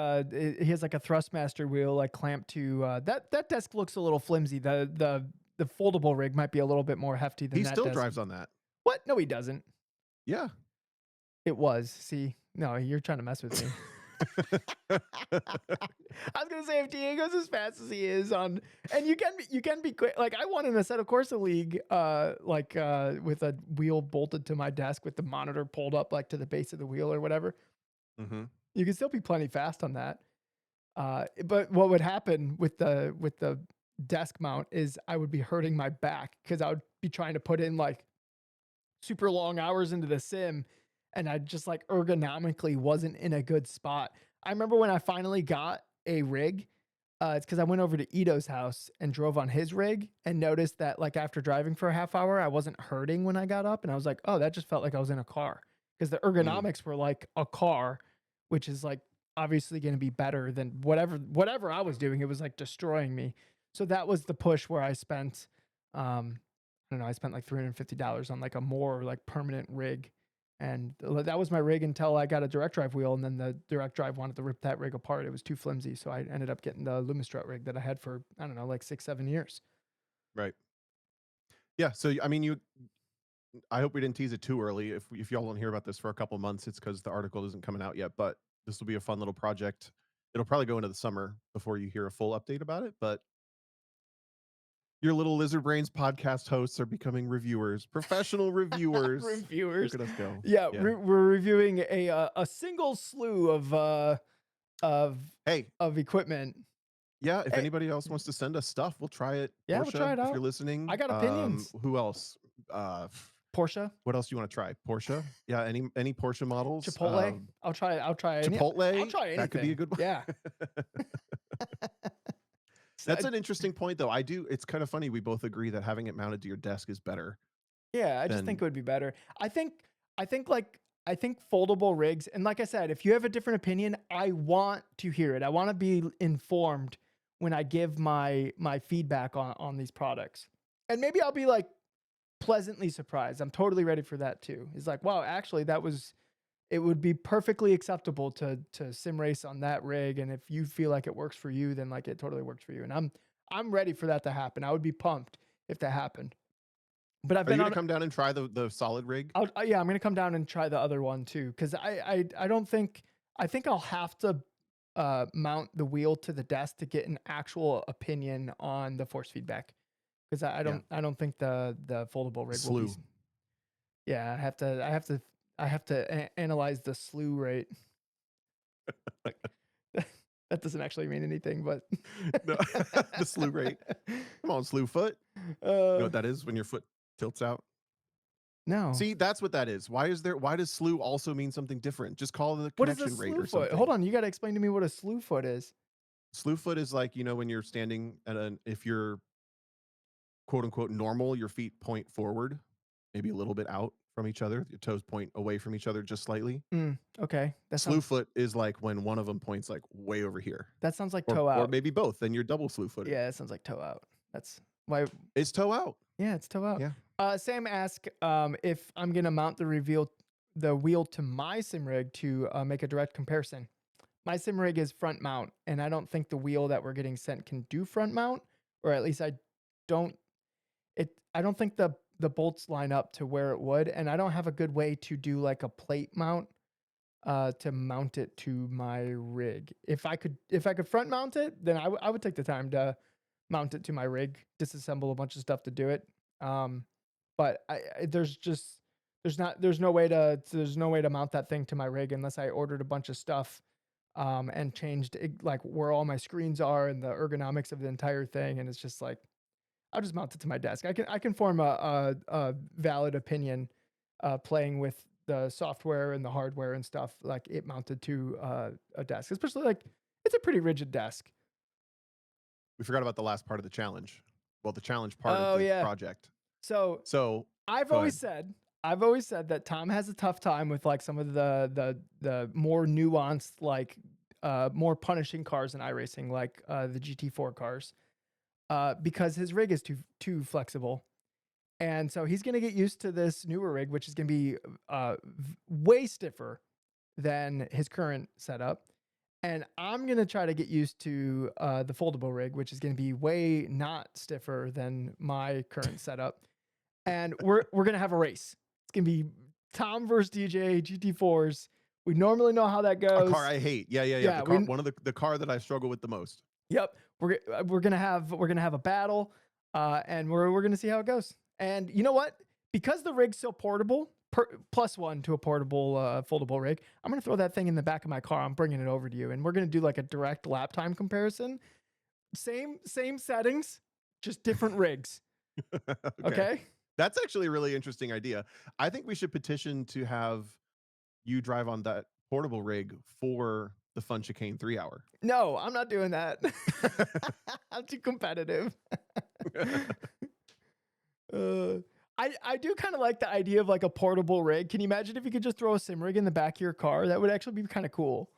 has like a Thrustmaster wheel like clamped to that desk looks a little flimsy. The foldable rig might be a little bit more hefty than He that still desk. drives on that. What? No, he doesn't. Yeah. It was. See, no, you're trying to mess with me. I was gonna say if Diego's as fast as he is on, and you can be quick. Like I won in a Assetto Corsa league, with a wheel bolted to my desk with the monitor pulled up like to the base of the wheel or whatever. Mhm. You can still be plenty fast on that. But what would happen with the desk mount is I would be hurting my back because I would be trying to put in like super long hours into the sim, and I just like ergonomically wasn't in a good spot. I remember when I finally got a rig. It's because I went over to Ito's house and drove on his rig and noticed that like after driving for a half hour, I wasn't hurting when I got up, and I was like, oh, that just felt like I was in a car because the Mm. ergonomics were like a car, which is like obviously going to be better than whatever I was doing. It was like destroying me. So that was the push where I spent, I don't know, I spent like $350 on like a more like permanent rig. And that was my rig until I got a direct drive wheel, and then the direct drive wanted to rip that rig apart. It was too flimsy, so I ended up getting the Lumistrut rig that I had for I don't know, like 6, 7 years. Right. Yeah, so I mean, I hope we didn't tease it too early. If y'all don't hear about this for a couple months, it's because the article isn't coming out yet. But this will be a fun little project. It'll probably go into the summer before you hear a full update about it. But your little Lizard Brains podcast hosts are becoming reviewers, professional reviewers. Look Reviewers, at us go. yeah, Yeah. we're reviewing a single slew of Hey, of equipment. yeah. If Hey, anybody else wants to send us stuff, we'll try it. yeah, we'll try Portia, it if you're out. I listening. got opinions. Who else? Uh, Porsche, what else do you want to try? Porsche. Yeah. Any Porsche models. Chipotle. I'll Chipotle. try That could be a anything. good one. Yeah. That's an interesting point, though. It's kind of funny. We both agree that having it mounted to your desk is better Yeah, I just think than. it would be better. I think foldable rigs, and like I said, if you have a different opinion, I want to hear it. I want to be informed when I give my feedback on these products. And maybe I'll be like pleasantly surprised. I'm totally ready for that too. It's like, wow, actually it would be perfectly acceptable to sim race on that rig, and if you feel like it works for you, then like it totally works for you. And I'm ready for that to happen. I would be pumped if that happened. But I've Are you been gonna on come down and try the solid rig? yeah, I'm gonna come down and try the other one too, because I don't think I think I'll have to mount the wheel to the desk to get an actual opinion on the force feedback, because Yeah, I don't think the foldable rig will be. slew. Yeah, I have to analyze the slew rate. Like that doesn't actually mean anything, but No, the slew rate. Come on, slew foot. You know uh, what that is when your foot tilts out? no. See, that's what that is. Why does slew also mean something different? Just call it the What is a connection rate slew or foot? Hold something. on, you got to explain to me what a slew foot is. Slew foot is like, when you're standing if you're quote unquote normal, your feet point forward, maybe a little bit out from each other. Your toes point away from each other just slightly. Okay. Slew foot is like when one of them points like way over here, That sounds like or toe out. maybe both. Then you're double slew footed. Yeah, it sounds like toe out. That's why. It's toe out. Yeah, it's toe out. Yeah. Sam asked if I'm gonna mount the wheel to my sim rig to make a direct comparison. My sim rig is front mount, and I don't think the wheel that we're getting sent can do front mount, or at least don't. I don't think the bolts line up to where it would, and I don't have a good way to do like a plate mount to mount it to my rig. If I could front mount it, then I would take the time to mount it to my rig, disassemble a bunch of stuff to do it. But there's no way to mount that thing to my rig unless I ordered a bunch of stuff and changed like where all my screens are and the ergonomics of the entire thing. And it's just like, I'll just mount it to my desk. I can form a valid opinion playing with the software and the hardware and stuff, like it mounted to a desk, especially like it's a pretty rigid desk. We forgot about the last part of the challenge. Well, the challenge part of the project. So I've always said that Tom has a tough time with like some of the more nuanced, like more punishing cars in iRacing, like the GT4 cars, because his rig is too flexible. And so he's going to get used to this newer rig, which is going to be way stiffer than his current setup. And I'm going to try to get used to the foldable rig, which is going to be way not stiffer than my current setup. And we're going to have a race. It's going to be Tom versus DJ, GT4s. We normally know how that goes. A car I hate. Yeah. One of the car that I struggle with the most. Yep. We're going to have a battle and we're going to see how it goes. And you know what? Because the rig's so portable, +1 to a portable foldable rig, I'm going to throw that thing in the back of my car. I'm bringing it over to you. And we're going to do like a direct lap time comparison. Same settings, just different rigs. Okay? That's actually a really interesting idea. I think we should petition to have you drive on that portable rig for the Fun Chicane 3 hour. No, I'm not doing that. I'm too competitive. I do kind of like the idea of like a portable rig. Can you imagine if you could just throw a sim rig in the back of your car? That would actually be kind of cool.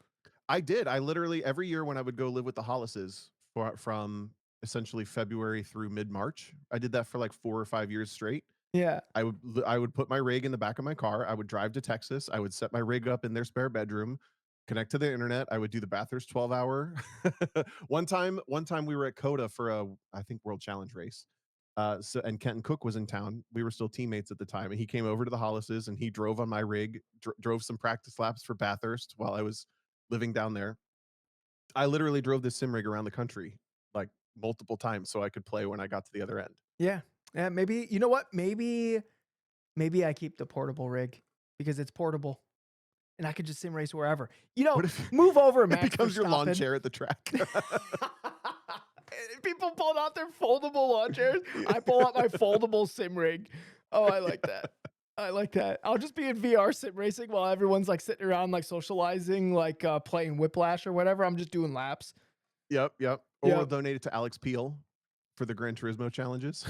I did. I literally every year when I would go live with the Hollises from essentially February through mid-March, I did that for like 4 or 5 years straight. Yeah. I would put my rig in the back of my car. I would drive to Texas. I would set my rig up in their spare bedroom, connect to the internet. I would do the Bathurst 12-hour. One time we were at COTA for a, I think, World Challenge race. And Kenton Cook was in town. We were still teammates at the time, and he came over to the Hollises and he drove on my rig, drove some practice laps for Bathurst while I was living down there. I literally drove this sim rig around the country like multiple times so I could play when I got to the other end. Yeah. Maybe, you know what? Maybe I keep the portable rig because it's portable and I could just sim race wherever. You know, move over, Max. It becomes your lawn chair at the track. People pulled out their foldable lawn chairs. I pull out my foldable sim rig. Oh, I like that. I like that. I'll just be in VR sim racing while everyone's like sitting around, like socializing, like playing Whiplash or whatever. I'm just doing laps. Yep. Or we'll donate it to Alex Peel for the Gran Turismo challenges.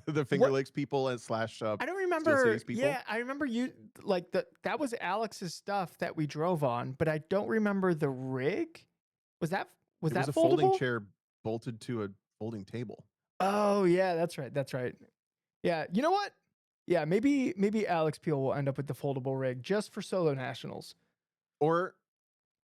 The Finger Lakes people and / I don't remember. Yeah, I remember you like that was Alex's stuff that we drove on, but I don't remember the rig. Was that a folding chair bolted to a folding table? Oh yeah, that's right. Yeah, you know what? Yeah, maybe Alex Peel will end up with the foldable rig just for solo nationals. Or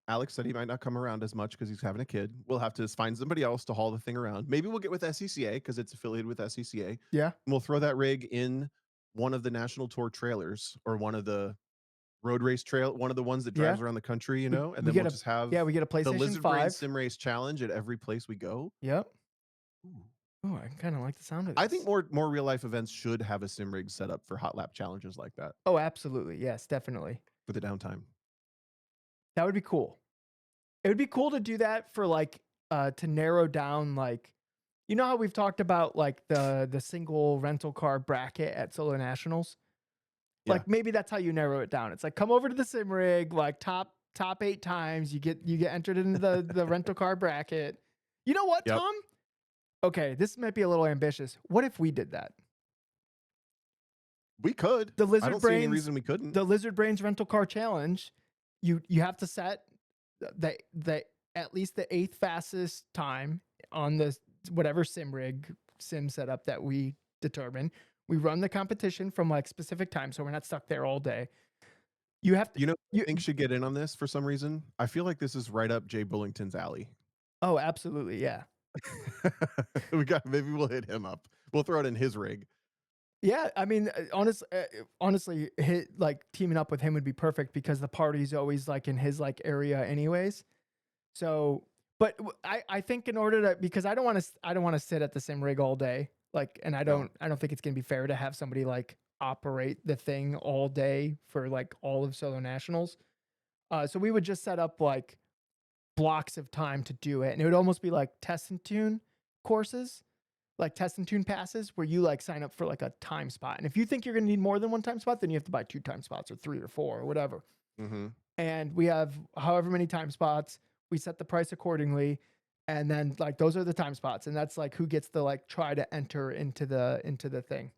Alex said he might not come around as much because he's having a kid. We'll have to find somebody else to haul the thing around. Maybe we'll get with SCCA because it's affiliated with SCCA. Yeah. And we'll throw that rig in one of the National Tour trailers or one of the road race trail, one of the ones that drives around the country, you know, and then we'll just have we get a PlayStation the Lizard 5 Brain Sim Race Challenge at every place we go. Yep. Oh, I kind of like the sound of this. I think more real life events should have a sim rig set up for hot lap challenges like that. Oh, absolutely. Yes, definitely. For the downtime. That would be cool. It would be cool to do that for like to narrow down, like, you know how we've talked about like the single rental car bracket at Solo Nationals? Yeah. Like maybe that's how you narrow it down. It's like come over to the sim rig, like top 8 times, you get entered into the rental car bracket. You know what, Tom? Okay, this might be a little ambitious. What if we did that? We could. The I Lizard don't see any Brains, reason we couldn't. the Lizard Brains rental car challenge, you have to set the at least the 8th fastest time on the whatever sim setup that we determine. We run the competition from like specific time, so we're not stuck there all day. You have to. You know, I think should get in on this for some reason. I feel like this is right up Jay Bullington's alley. Oh, absolutely, yeah. Maybe we'll hit him up. We'll throw it in his rig. Yeah, I mean, honestly, like teaming up with him would be perfect because the party's always like in his like area, anyways. So, but I think in order to, because I don't want to sit at the sim rig all day, like, and I don't think it's gonna be fair to have somebody like operate the thing all day for like all of Solo Nationals. So we would just set up like blocks of time to do it, and it would almost be like test and tune courses, like test and tune passes, where you like sign up for like a time spot, and if you think you're gonna need more than one time spot, then you have to buy 2 time spots or 3 or 4 or whatever. Mm-hmm. And we have however many time spots. We set the price accordingly, and then like those are the time spots, and that's like who gets to like try to enter into the thing.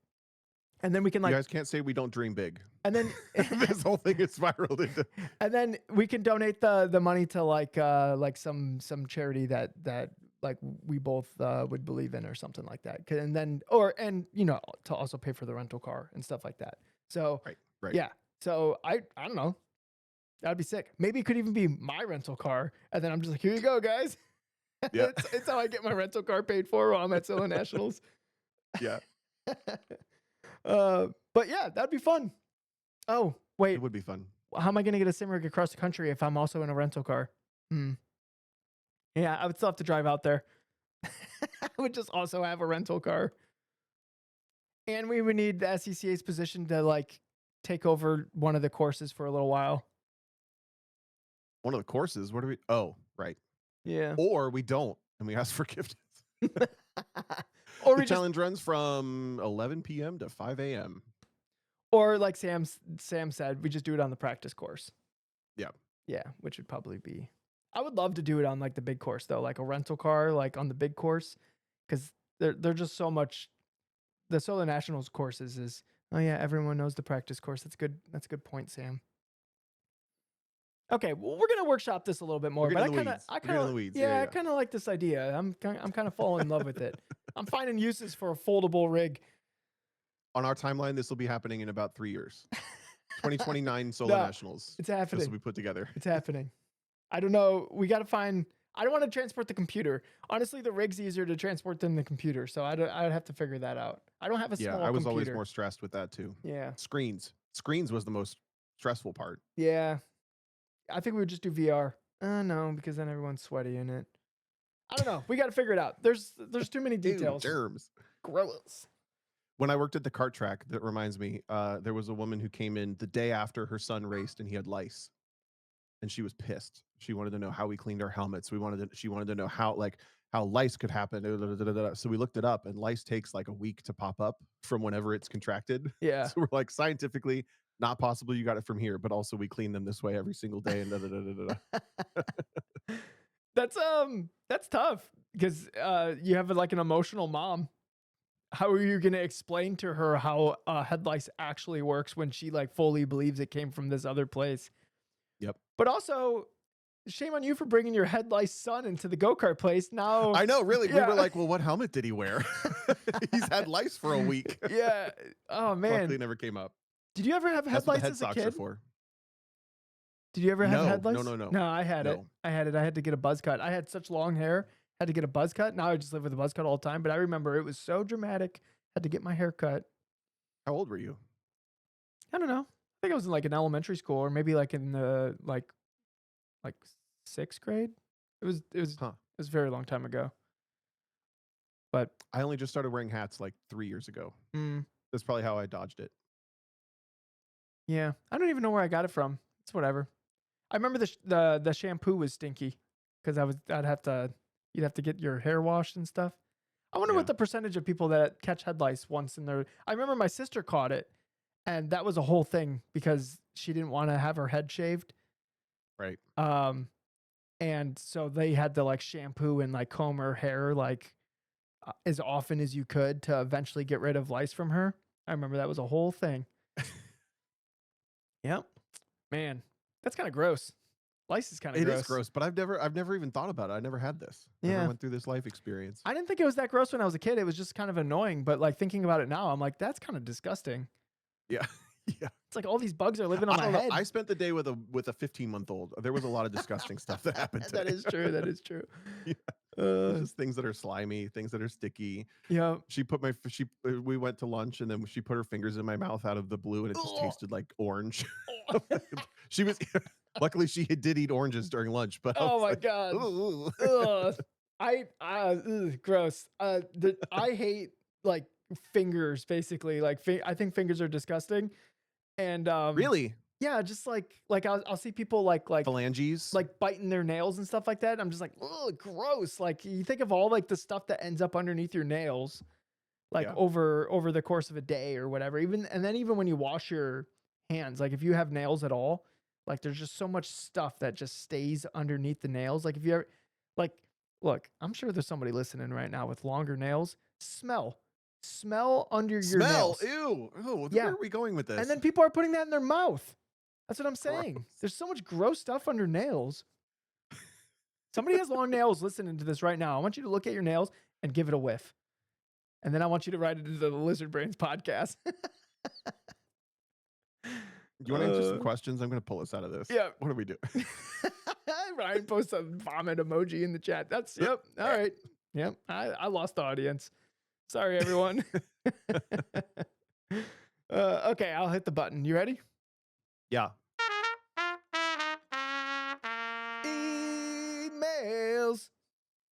And then we can like, you guys can't say we don't dream big. and then this whole thing is spiraled into. And then we can donate the money to like some charity that like we both would believe in or something like that. And then and you know, to also pay for the rental car and stuff like that. So Right. yeah. So I don't know. That'd be sick. Maybe it could even be my rental car, and then I'm just like, here you go, guys. Yeah. it's how I get my rental car paid for while I'm at Solo Nationals. Yeah. But yeah, that'd be fun. Oh, wait. It would be fun. How am I going to get a sim rig across the country if I'm also in a rental car? Yeah, I would still have to drive out there. I would just also have a rental car. And we would need the SCCA's position to like take over one of the courses for a little while. One of the courses? What do we? Oh, right. Yeah. Or we don't, and we ask forgiveness. Or the we challenge runs from 11 p.m. to 5 a.m. Or like Sam said, we just do it on the practice course. Yeah. Yeah, which would probably be. I would love to do it on like the big course though, like a rental car, like on the big course, because they're just so much. The Solo Nationals courses is, oh yeah, everyone knows the practice course. That's good. That's a good point, Sam. Okay, well, we're gonna workshop this a little bit more, but I kind of, yeah, I kind of like this idea. I'm kind of falling in love with it. I'm finding uses for a foldable rig. On our timeline, this will be happening in about 3 years. 2029 Solo Nationals. It's happening. This will be put together. It's happening. I don't know. We got to find. I don't want to transport the computer. Honestly, the rig's easier to transport than the computer, so I'd have to figure that out. I don't have a small computer. Yeah, I was always more stressed with that too. Yeah. Screens was the most stressful part. Yeah. I think we would just do VR. No, because then everyone's sweaty in it. I don't know. We got to figure it out. There's too many details. Ew, germs. Gross. When I worked at the kart track, that reminds me, there was a woman who came in the day after her son raced and he had lice. And she was pissed. She wanted to know how we cleaned our helmets. She wanted to know how lice could happen. So we looked it up, and lice takes like a week to pop up from whenever it's contracted. Yeah. So we're like, scientifically not possible. You got it from here, but also we clean them this way every single day. And That's tough because you have like an emotional mom. How are you going to explain to her how head lice actually works when she like fully believes it came from this other place? Yep. But also, shame on you for bringing your head lice son into the go-kart place. Now I know, really. Yeah. We were like, well, what helmet did he wear? He's had lice for a week. Yeah. Oh man. Luckily, it never came up. Did you ever have head lice as a kid? Did you ever have head lice? No. No, I had it. I had to get a buzz cut. I had such long hair. Had to get a buzz cut. Now I just live with a buzz cut all the time. But I remember it was so dramatic. Had to get my hair cut. How old were you? I don't know. I think I was in like an elementary school, or maybe like in the like 6th grade. It was a very long time ago. But I only just started wearing hats like 3 years ago. That's probably how I dodged it. Yeah, I don't even know where I got it from. It's whatever. I remember the shampoo was stinky because you'd have to get your hair washed and stuff. I wonder what the percentage of people that catch head lice once in their. I remember my sister caught it, and that was a whole thing because she didn't want to have her head shaved. Right. And so they had to like shampoo and like comb her hair like as often as you could to eventually get rid of lice from her. I remember that was a whole thing. Yep. Man, that's kind of gross. Lice is kind of It is gross. gross, but I've never even thought about it. I never had this. Never Yeah. went through this life experience. I didn't think it was that gross when I was a kid. It was just kind of annoying. But like thinking about it now, I'm like, that's kind of disgusting. Yeah. Yeah. It's like all these bugs are living on I my don't know. head. I spent the day with a 15-month-old. There was a lot of disgusting stuff that happened That today. is true. That is true. Yeah. There's Uh, just things that are slimy, things that are sticky. yeah. She put my she we went to lunch and then she put her fingers in my mouth out of the blue and it just Oh, tasted like orange. She was luckily she did eat oranges during lunch, but I was oh my like, god. ooh. Ugh. Gross. I hate like fingers basically. Like I think fingers are disgusting. And Really? yeah, just like I'll see people Phalanges? like biting their nails and stuff like that. I'm just like, oh, gross. Like you think of all like the stuff that ends up underneath your nails, like Yeah. over the course of a day or whatever. Even and then even when you wash your hands, like if you have nails at all, like there's just so much stuff that just stays underneath the nails. Like if you ever like look, I'm sure there's somebody listening right now with longer nails. Smell under your Smell. nails. Ew. Oh, Yeah. where are we going with And this? then people are putting that in their mouth. That's what I'm Gross. saying. There's so much gross stuff under nails. Somebody has long nails listening to this right now. I want you to look at your nails and give it a whiff. And then I want you to write it into the Lizard Brains podcast. You want to answer some Uh, questions? I'm going to pull us out of this. yeah. What do we do? Ryan posts a vomit emoji in the chat. That's yep. All right. Yep. I lost the audience. Sorry, everyone. Okay, I'll hit the button. You ready? Yeah. Emails.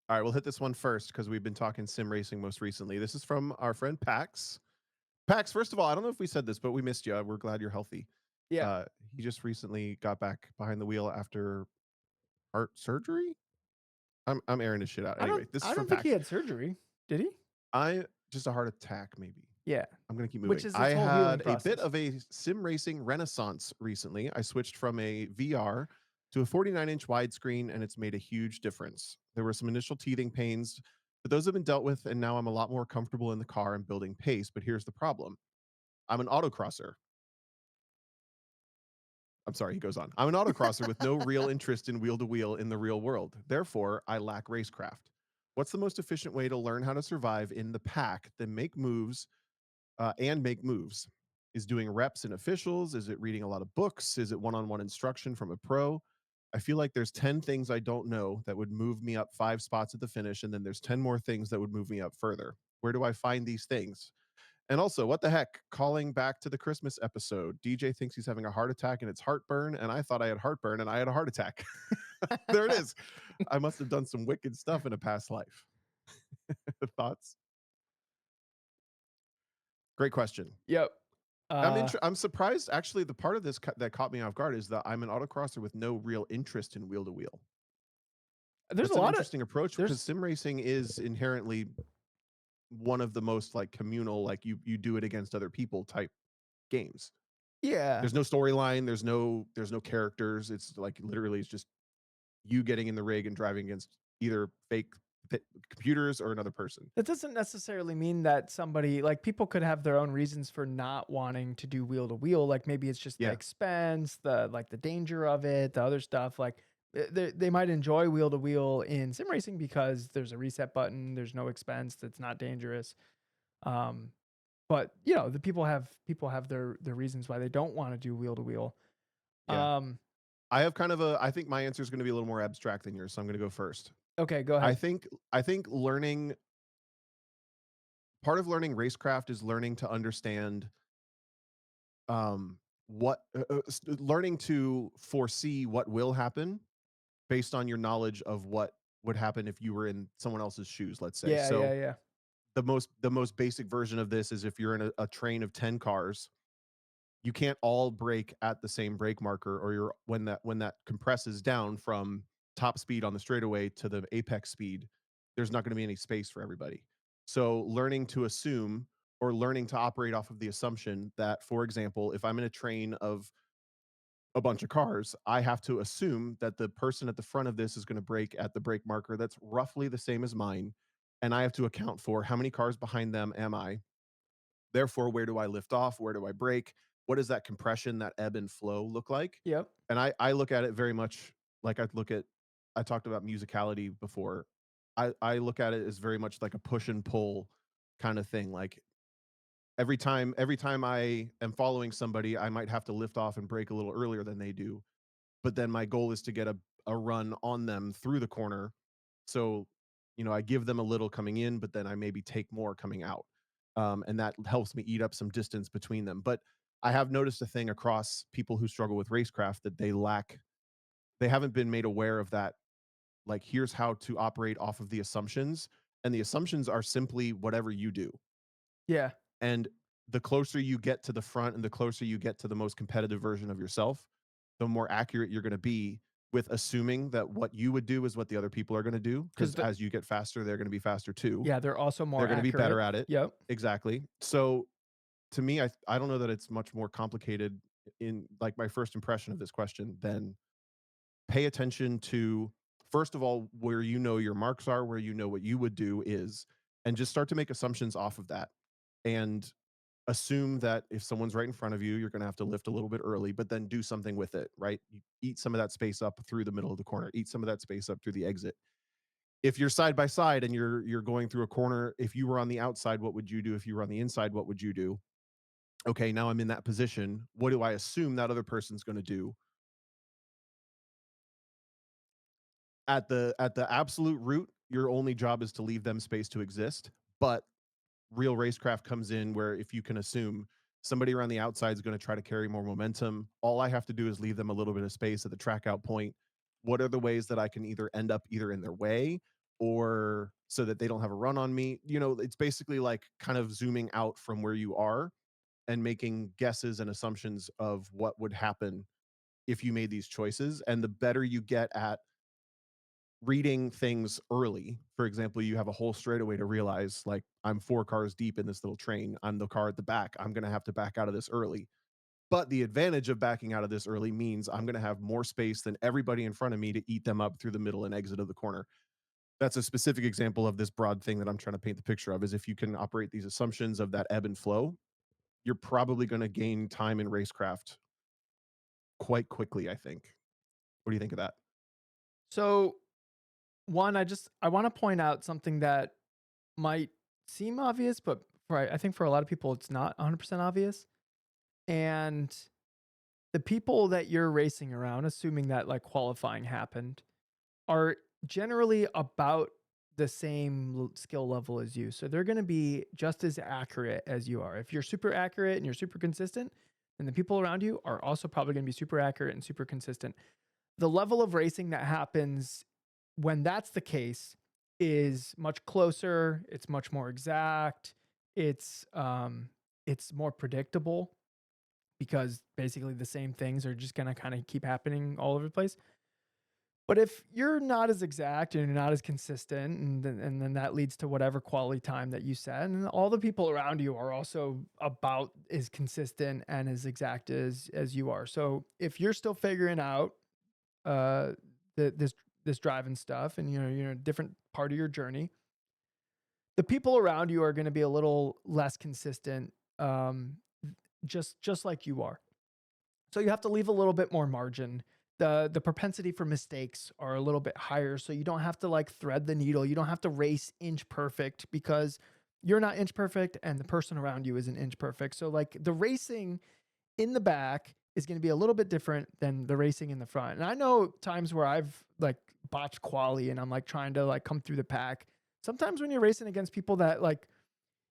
All right, we'll hit this one first because we've been talking sim racing most recently. This is from our friend Pax. Pax, first of all, I don't know if we said this, but we missed you. We're glad you're healthy. Yeah. He just recently got back behind the wheel after heart surgery. I'm airing his shit out. Anyway, this is I from don't think he Pax. had surgery. Did he? I just a heart attack, maybe. Yeah. I'm gonna keep moving. Which is I its whole healing had a bit process. of a sim racing renaissance recently. I switched from a VR to a 49-inch widescreen, and it's made a huge difference. There were some initial teething pains, but those have been dealt with, and now I'm a lot more comfortable in the car and building pace. But here's the problem: I'm an autocrosser. I'm sorry, he goes on. I'm an autocrosser with no real interest in wheel to wheel in the real world. Therefore, I lack racecraft. What's the most efficient way to learn how to survive in the pack, then make moves and make moves? Is doing reps and officials? Is it reading a lot of books? Is it one-on-one instruction from a pro? I feel like there's 10 things I don't know that would move me up 5 spots at the finish, and then there's 10 more things that would move me up further. Where do I find these things? And also, what the heck? Calling back to the Christmas episode, DJ thinks he's having a heart attack and it's heartburn, and I thought I had heartburn and I had a heart attack. There it is. I must have done some wicked stuff in a past life. Thoughts? Great question. Yep. I'm surprised. Actually, the part of this that caught me off guard is that I'm an autocrosser with no real interest in wheel to wheel. There's That's a an lot of interesting approach there's because sim racing is inherently one of the most like communal, like you do it against other people type games. yeah. There's no storyline. There's no characters. It's like literally it's just you getting in the rig and driving against either fake computers or another person. That doesn't necessarily mean that somebody like people could have their own reasons for not wanting to do wheel to wheel. Like maybe it's just the Yeah. expense, the danger of it, the other stuff. Like they might enjoy wheel to wheel in sim racing because there's a reset button, there's no expense, it's not dangerous. Um, but you know, the people have their reasons why they don't want to do wheel to wheel. Yeah. I have kind of I think my answer is going to be a little more abstract than yours, so I'm going to go first. Okay, go I ahead. think learning part of learning racecraft is learning to understand what learning to foresee what will happen based on your knowledge of what would happen if you were in someone else's shoes, let's say. Yeah, So yeah. the most basic version of this is if you're in a train of 10 cars, you can't all brake at the same brake marker, or you're when that compresses down from top speed on the straightaway to the apex speed, there's not going to be any space for everybody. So learning to assume or learning to operate off of the assumption that, for example, if I'm in a train of a bunch of cars, I have to assume that the person at the front of this is going to brake at the brake marker that's roughly the same as mine, and I have to account for how many cars behind them am I. Therefore, where do I lift off? Where do I brake? what does that compression, that ebb and flow look like? Yep. And I look at it very much like I talked about musicality before. I look at it as very much like a push and pull kind of thing. Like every time I am following somebody, I might have to lift off and break a little earlier than they do. But then my goal is to get a run on them through the corner. So, I give them a little coming in, but then I maybe take more coming out. And that helps me eat up some distance between them. But I have noticed a thing across people who struggle with racecraft that they haven't been made aware of that. Like, here's how to operate off of the assumptions. And the assumptions are simply whatever you do. Yeah. And the closer you get to the front and the closer you get to the most competitive version of yourself, the more accurate you're going to be with assuming that what you would do is what the other people are going to do. Because Because as you get faster, they're going to be faster too. yeah, they're also They're more going to be better accurate. at it. Yep. Exactly. So to me, I don't know that it's much more complicated in like my first impression of this question than pay attention to, first of all, where your marks are, where what you would do is, and just start to make assumptions off of that. And assume that if someone's right in front of you, you're going to have to lift a little bit early, but then do something with it, right? You eat some of that space up through the middle of the corner, eat some of that space up through the exit. If you're side by side and you're going through a corner, if you were on the outside, what would you do? If you were on the inside, what would you do? Okay, now I'm in that position. What do I assume that other person's going to do? At the absolute root, your only job is to leave them space to exist. But real racecraft comes in where if you can assume somebody around the outside is going to try to carry more momentum, all I have to do is leave them a little bit of space at the track out point. What are the ways that I can either end up either in their way or so that they don't have a run on me? It's basically like kind of zooming out from where you are and making guesses and assumptions of what would happen if you made these choices. And the better you get at reading things early. For example, you have a whole straightaway to realize, like, I'm 4 cars deep in this little train. I'm the car at the back. I'm going to have to back out of this early. But the advantage of backing out of this early means I'm going to have more space than everybody in front of me to eat them up through the middle and exit of the corner. That's a specific example of this broad thing that I'm trying to paint the picture of, is if you can operate these assumptions of that ebb and flow, you're probably going to gain time in racecraft quite quickly, I think. What do you think of that? So one, I want to point out something that might seem obvious, but I think for a lot of people it's not 100% obvious. And the people that you're racing around, assuming that like qualifying happened, are generally about the same skill level as you. So they're going to be just as accurate as you are. If you're super accurate and you're super consistent, then the people around you are also probably going to be super accurate and super consistent. The level of racing that happens when that's the case is much closer, it's much more exact, it's more predictable because basically the same things are just going to kind of keep happening all over the place. But if you're not as exact and you're not as consistent, and then that leads to whatever quality time that you set, and all the people around you are also about as consistent and as exact as you are. So if you're still figuring out uh this driving stuff, and you're a different part of your journey, the people around you are going to be a little less consistent, just like you are. So you have to leave a little bit more margin. The propensity for mistakes are a little bit higher, so you don't have to like thread the needle. You don't have to race inch perfect because you're not inch perfect and the person around you isn't inch perfect. So like the racing in the back is going to be a little bit different than the racing in the front. And I know times where I've like botched quali and I'm like trying to like come through the pack. Sometimes when you're racing against people that like,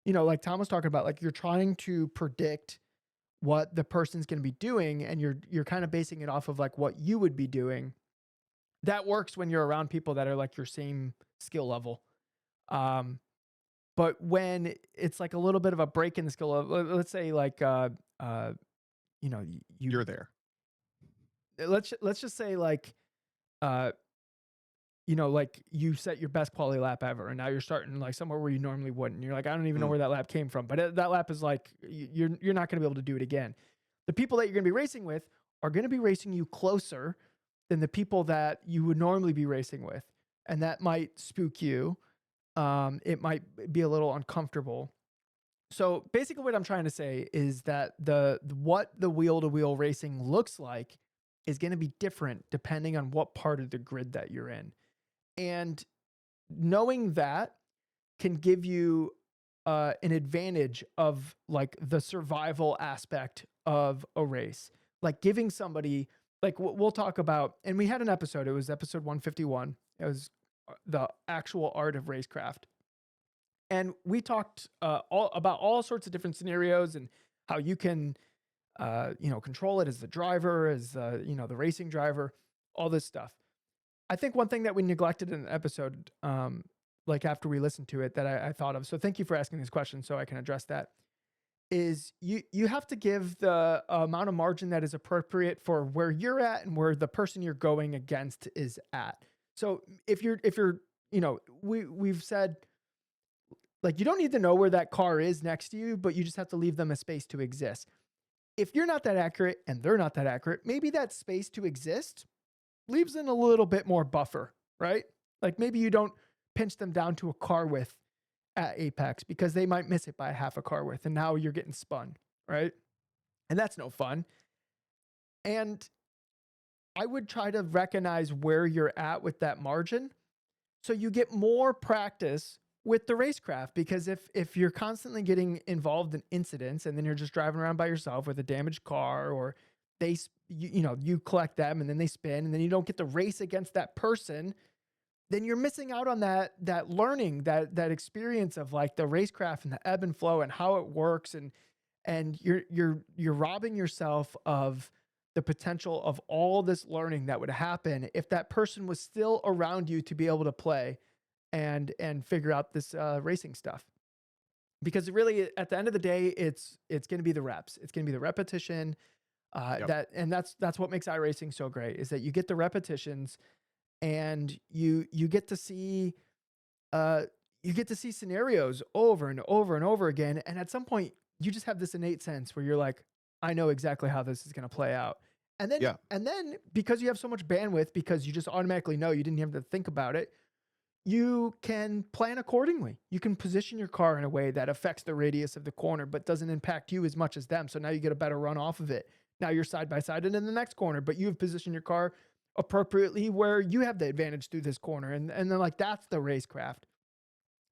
like Tom was talking about, like you're trying to predict what the person's going to be doing and you're kind of basing it off of like what you would be doing. That works when you're around people that are like your same skill level. But when it's like a little bit of a break in the skill level, let's say like you know, you You're there. let's just say like uh like you set your best quality lap ever and now you're starting like somewhere where you normally wouldn't. You're like, I don't even know Mm. where that lap came from, but that lap is like you're not going to be able to do it again. The people that you're going to be racing with are going to be racing you closer than the people that you would normally be racing with, and that might spook you. It might be a little uncomfortable. So basically, what I'm trying to say is that what the wheel to wheel racing looks like is going to be different depending on what part of the grid that you're in. And knowing that can give you an advantage of like the survival aspect of a race, like giving somebody like we'll talk about. And we had an episode. It was episode 151. It was the actual art of racecraft, and we talked all about all sorts of different scenarios and how you can control it as the driver, as the racing driver, all this stuff. I think one thing that we neglected in the episode, like after we listened to it, that I thought of. So thank you for asking these questions, so I can address that. Is you have to give the amount of margin that is appropriate for where you're at and where the person you're going against is at. So if you're we've said like you don't need to know where that car is next to you, but you just have to leave them a space to exist. If you're not that accurate and they're not that accurate, maybe that space to exist leaves in a little bit more buffer, right? Like maybe you don't pinch them down to a car width at apex because they might miss it by half a car width and now you're getting spun, right? And that's no fun. And I would try to recognize where you're at with that margin so you get more practice with the racecraft, because if you're constantly getting involved in incidents and then you're just driving around by yourself with a damaged car, or you collect them and then they spin and then you don't get to race against that person, then you're missing out on that learning, that experience of like the racecraft and the ebb and flow and how it works, and you're robbing yourself of the potential of all this learning that would happen if that person was still around you to be able to play and figure out this racing stuff. Because really, at the end of the day, it's going to be the reps. It's going to be the repetition. Yep. That's what makes iRacing so great, is that you get the repetitions and you get to see scenarios over and over and over again. And at some point, you just have this innate sense where you're like, I know exactly how this is going to play out. And then Yeah. and then because you have so much bandwidth, because you just automatically know, you didn't have to think about it, you can plan accordingly. You can position your car in a way that affects the radius of the corner, but doesn't impact you as much as them. So now you get a better run off of it. Now you're side by side and in the next corner, but you've positioned your car appropriately where you have the advantage through this corner. And then like that's the racecraft.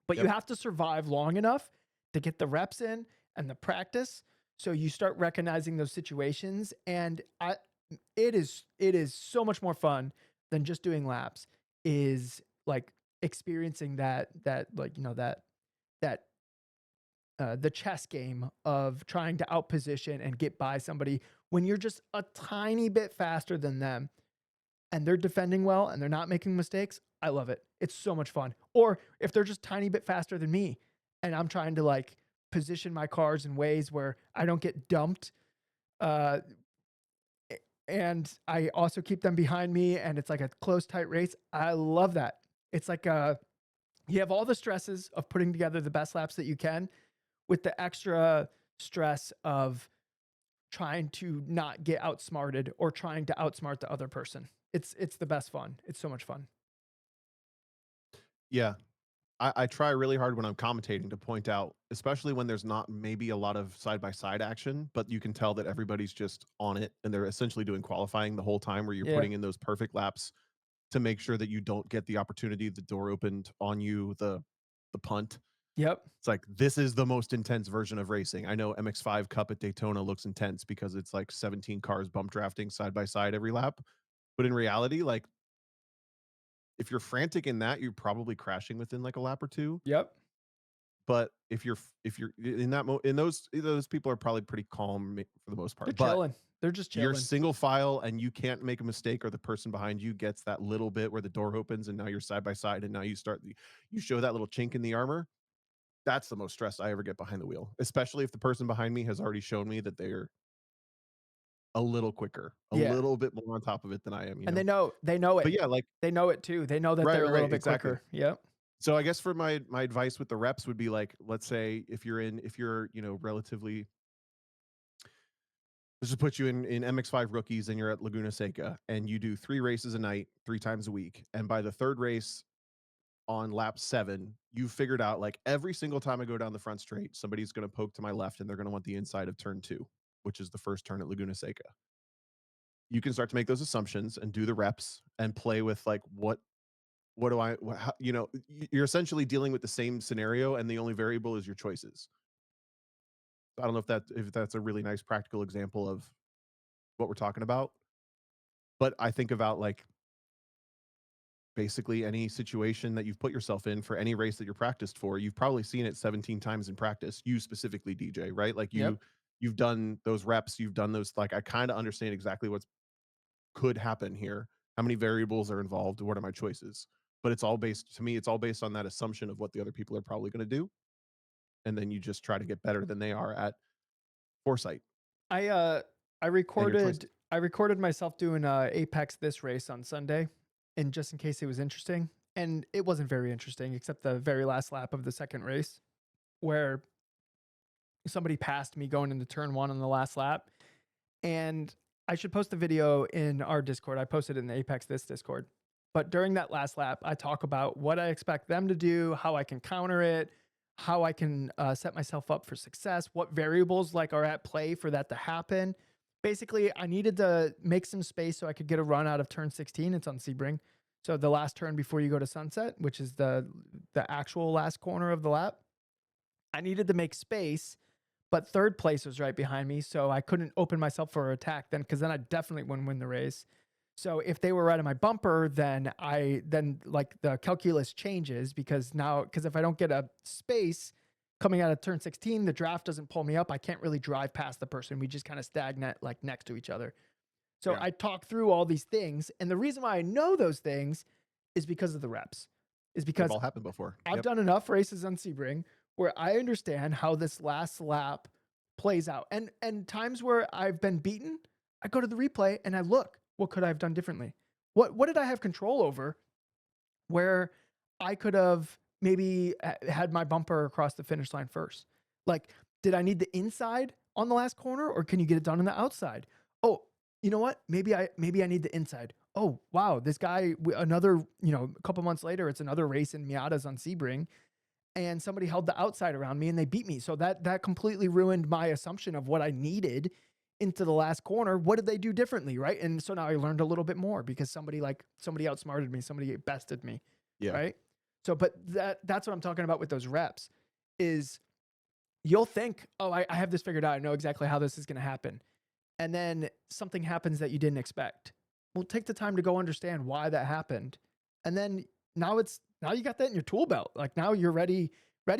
But you Yep. have to survive long enough to get the reps in and the practice. So you start recognizing those situations. And it is so much more fun than just doing laps, is like experiencing that like that the chess game of trying to outposition and get by somebody when you're just a tiny bit faster than them and they're defending well and they're not making mistakes. I love it. It's so much fun. Or if they're just tiny bit faster than me and I'm trying to like position my cars in ways where I don't get dumped, uh and I also keep them behind me and it's like a close tight race. I love that. It's like you have all the stresses of putting together the best laps that you can with the extra stress of trying to not get outsmarted or trying to outsmart the other person. It's the best fun. It's so much fun. Yeah. I try really hard when I'm commentating to point out, especially when there's not maybe a lot of side by side action, but you can tell that everybody's just on it and they're essentially doing qualifying the whole time, where you're Yeah. putting in those perfect laps to make sure that you don't get the opportunity, the door opened on you, the punt. Yep. It's like, this is the most intense version of racing. I know MX5 Cup at Daytona looks intense because it's like 17 cars bump drafting side by side every lap. But in reality, like if you're frantic in that, you're probably crashing within like a lap or two. Yep. But if you're in that in those people are probably pretty calm for the most They're part. But chilling. They're just you're chilling. single file and you can't make a mistake, or the person behind you gets that little bit where the door opens and now you're side by side and now you show that little chink in the armor. That's the most stress I ever get behind the wheel, especially if the person behind me has already shown me that they're a little quicker, a Yeah. little bit more on top of it than I am, And they know But it. yeah, like They know it too. They know that right, they're a right, little right, bit exactly. quicker. Yep. So I guess for my advice with the reps would be like, let's say if you're, relatively, let's just put you in MX5 rookies and you're at Laguna Seca and you do 3 races a night, 3 times a week. And by the third race on lap 7, you figured out like every single time I go down the front straight, somebody's going to poke to my left and they're going to want the inside of turn 2, which is the first turn at Laguna Seca. You can start to make those assumptions and do the reps and play with like what do I how, you're essentially dealing with the same scenario and the only variable is your choices. I don't know if that's a really nice practical example of what we're talking about, but I think about like basically any situation that you've put yourself in for any race that you're practiced for. You've probably seen it 17 times in practice. You specifically, DJ, right? Like Yep. you've done those reps, you've done those, like I kind of understand exactly what's could happen here. How many variables are involved? What are my choices? But it's all based, to me, it's all based on that assumption of what the other people are probably going to do. And then you just try to get better than they are at foresight I I and your choices. recorded myself doing Apex this race on Sunday, and just in case it was interesting, and it wasn't very interesting except the very last lap of the second race where somebody passed me going into turn 1 on the last lap, and I should post the video in our Discord. I posted it in the Apex this Discord. But during that last lap, I talk about what I expect them to do, how I can counter it, how I can set myself up for success, what variables like are at play for that to happen. Basically, I needed to make some space so I could get a run out of turn 16. It's on Sebring. So the last turn before you go to Sunset, which is the actual last corner of the lap. I needed to make space, but third place was right behind me, so I couldn't open myself for attack then, because then I definitely wouldn't win the race. So if they were right on my bumper, then like the calculus changes, because if I don't get a space coming out of turn 16, the draft doesn't pull me up. I can't really drive past the person. We just kind of stagnate like next to each other. So Yeah. I talk through all these things, and the reason why I know those things is because of the reps. Is because They've all happened before. I've done enough races on Sebring where I understand how this last lap plays out. And times where I've been beaten, I go to the replay and I look, what could I have done differently? What did I have control over where I could have maybe had my bumper across the finish line first? Like, did I need the inside on the last corner, or can you get it done on the outside? Oh, you know what? Maybe I need the inside. Oh, wow, this guy, another, a couple months later, it's another race in Miatas on Sebring, and somebody held the outside around me and they beat me. So that completely ruined my assumption of what I needed into the last corner. What did they do differently, right? And so now I learned a little bit more because somebody outsmarted me, somebody bested me, Yeah. right? So, but that's what I'm talking about with those reps is you'll think, oh, I have this figured out. I know exactly how this is going to happen. And then something happens that you didn't expect. Well, take the time to go understand why that happened. And then now you got that in your tool belt. Like now you're ready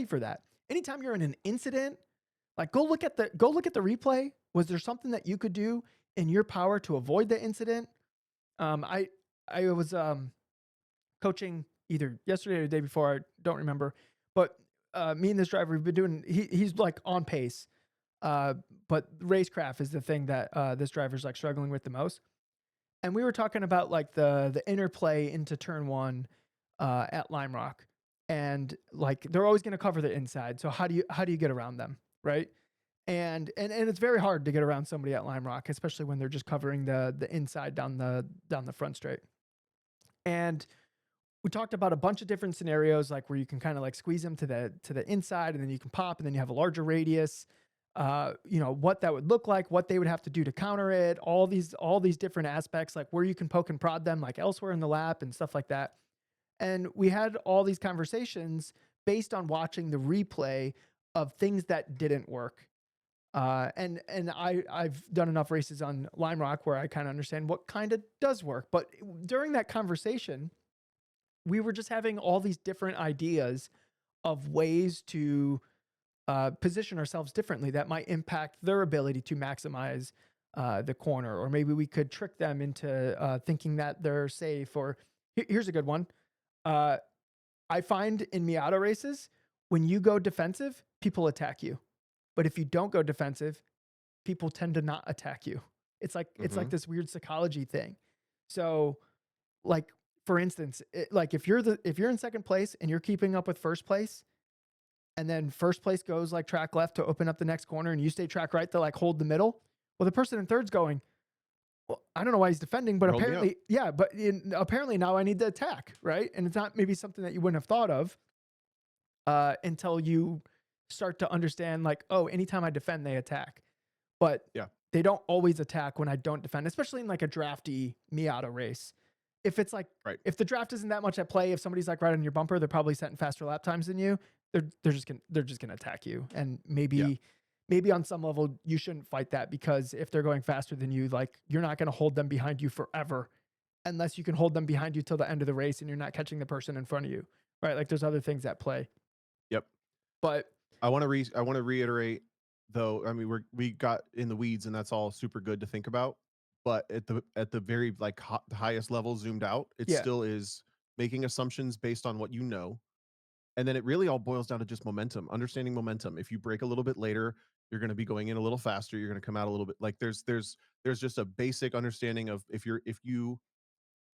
for that. Anytime you're in an incident, like go look at the replay. Was there something that you could do in your power to avoid the incident? I was coaching either yesterday or the day before, I don't remember. But me and this driver, we've been doing. He's like on pace, but racecraft is the thing that this driver's like struggling with the most. And we were talking about like the interplay into turn 1 at Lime Rock, and like they're always going to cover the inside. So how do you get around them, right? And it's very hard to get around somebody at Lime Rock, especially when they're just covering the inside down the front straight. And we talked about a bunch of different scenarios, like where you can kind of like squeeze them to the inside, and then you can pop, and then you have a larger radius. What that would look like, what they would have to do to counter it, all these different aspects, like where you can poke and prod them, like elsewhere in the lap and stuff like that. And we had all these conversations based on watching the replay of things that didn't work. And I've done enough races on Lime Rock where I kind of understand what kind of does work. But during that conversation, we were just having all these different ideas of ways to position ourselves differently that might impact their ability to maximize the corner, or maybe we could trick them into thinking that they're safe. Or here's a good one. I find in Miata races, when you go defensive, people attack you. But if you don't go defensive, people tend to not attack you. It's like this weird psychology thing. So, like for instance, like if you're in second place and you're keeping up with first place, and then first place goes like track left to open up the next corner, and you stay track right to like hold the middle. Well, the person in third's going, Well, I don't know why he's defending, but You're holding me up. apparently, yeah, but apparently now I need to attack, right? And it's not maybe something that you wouldn't have thought of until you start to understand, like, oh, anytime I defend, they attack. But Yeah. they don't always attack when I don't defend, especially in like a drafty Miata race. If it's like Right. if the draft isn't that much at play, if somebody's like right on your bumper, they're probably setting faster lap times than you. They're just gonna attack you, and Yeah. maybe on some level you shouldn't fight that because if they're going faster than you, like you're not gonna hold them behind you forever unless you can hold them behind you till the end of the race and you're not catching the person in front of you, right? Like there's other things at play, Yep. but I want to reiterate though. I mean, we got in the weeds, and that's all super good to think about. But at the very like the highest level, zoomed out, it yeah, still is making assumptions based on what you know, and then it really all boils down to just momentum, understanding momentum. If you break a little bit later, you're going to be going in a little faster. You're going to come out a little bit like there's just a basic understanding of if you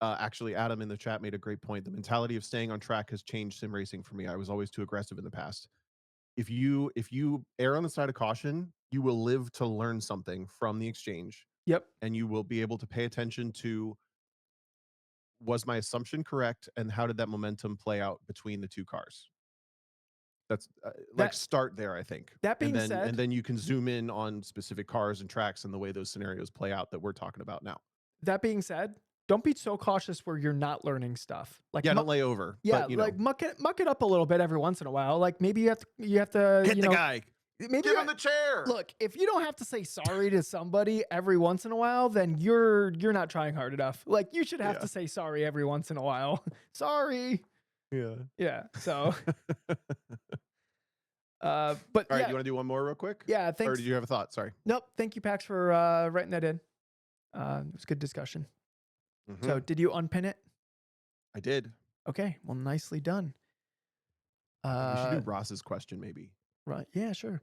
actually Adam in the chat made a great point. The mentality of staying on track has changed sim racing for me. I was always too aggressive in the past. If you err on the side of caution, you will live to learn something from the exchange, yep. and you will be able to pay attention to, was my assumption correct, and how did that momentum play out between the two cars. That's like That start there, I think, that and being then said, you can zoom in on specific cars and tracks and the way those scenarios play out that we're talking about now. that being said, don't be so cautious where you're not learning stuff. Like Yeah, don't lay over, yeah, but like muck it up a little bit every once in a while. Like maybe you have to, hit the guy, maybe give him the chair. look, if you don't have to say sorry to somebody every once in a while, then you're not trying hard enough. Like you should have Yeah, to say sorry every once in a while. Sorry. yeah. Yeah. So but All right, do yeah, you want to do one more real quick, yeah, or did thanks. you have a thought? Sorry. Nope. Thank you, Pax, for writing that in. It was good discussion. So Hmm. did you unpin it? I did. Okay. Well, nicely done. We should do Uh Ross's question, maybe. right. Yeah, sure.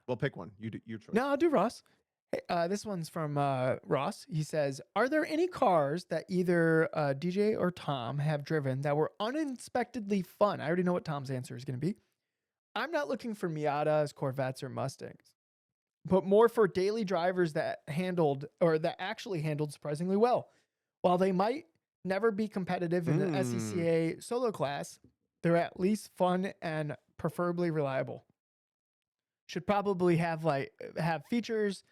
Well, pick one. You do your No, choice. I'll do Ross. Hey, this one's from Ross. He says, "Are there any cars that either DJ or Tom have driven that were unexpectedly fun?" I already know what Tom's answer is going to be. I'm not looking for Miatas, Corvettes, or Mustangs, but more for daily drivers that actually handled surprisingly well. While they might never be competitive in the Mm. SCCA solo class, they're at least fun and preferably reliable. Should probably have features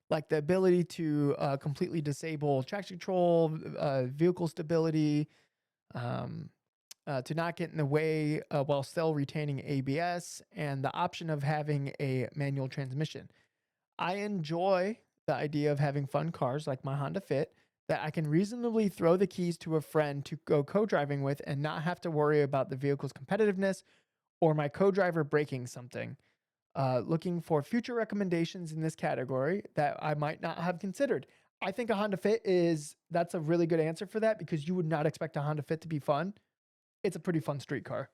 like the ability to completely disable traction control, vehicle stability, um, to not get in the way while still retaining ABS, and the option of having a manual transmission. I enjoy the idea of having fun cars like my Honda Fit that I can reasonably throw the keys to a friend to go co-driving with and not have to worry about the vehicle's competitiveness or my co-driver breaking something. Looking for future recommendations in this category that I might not have considered. I think a Honda Fit that's a really good answer for that because you would not expect a Honda Fit to be fun. It's a pretty fun street car.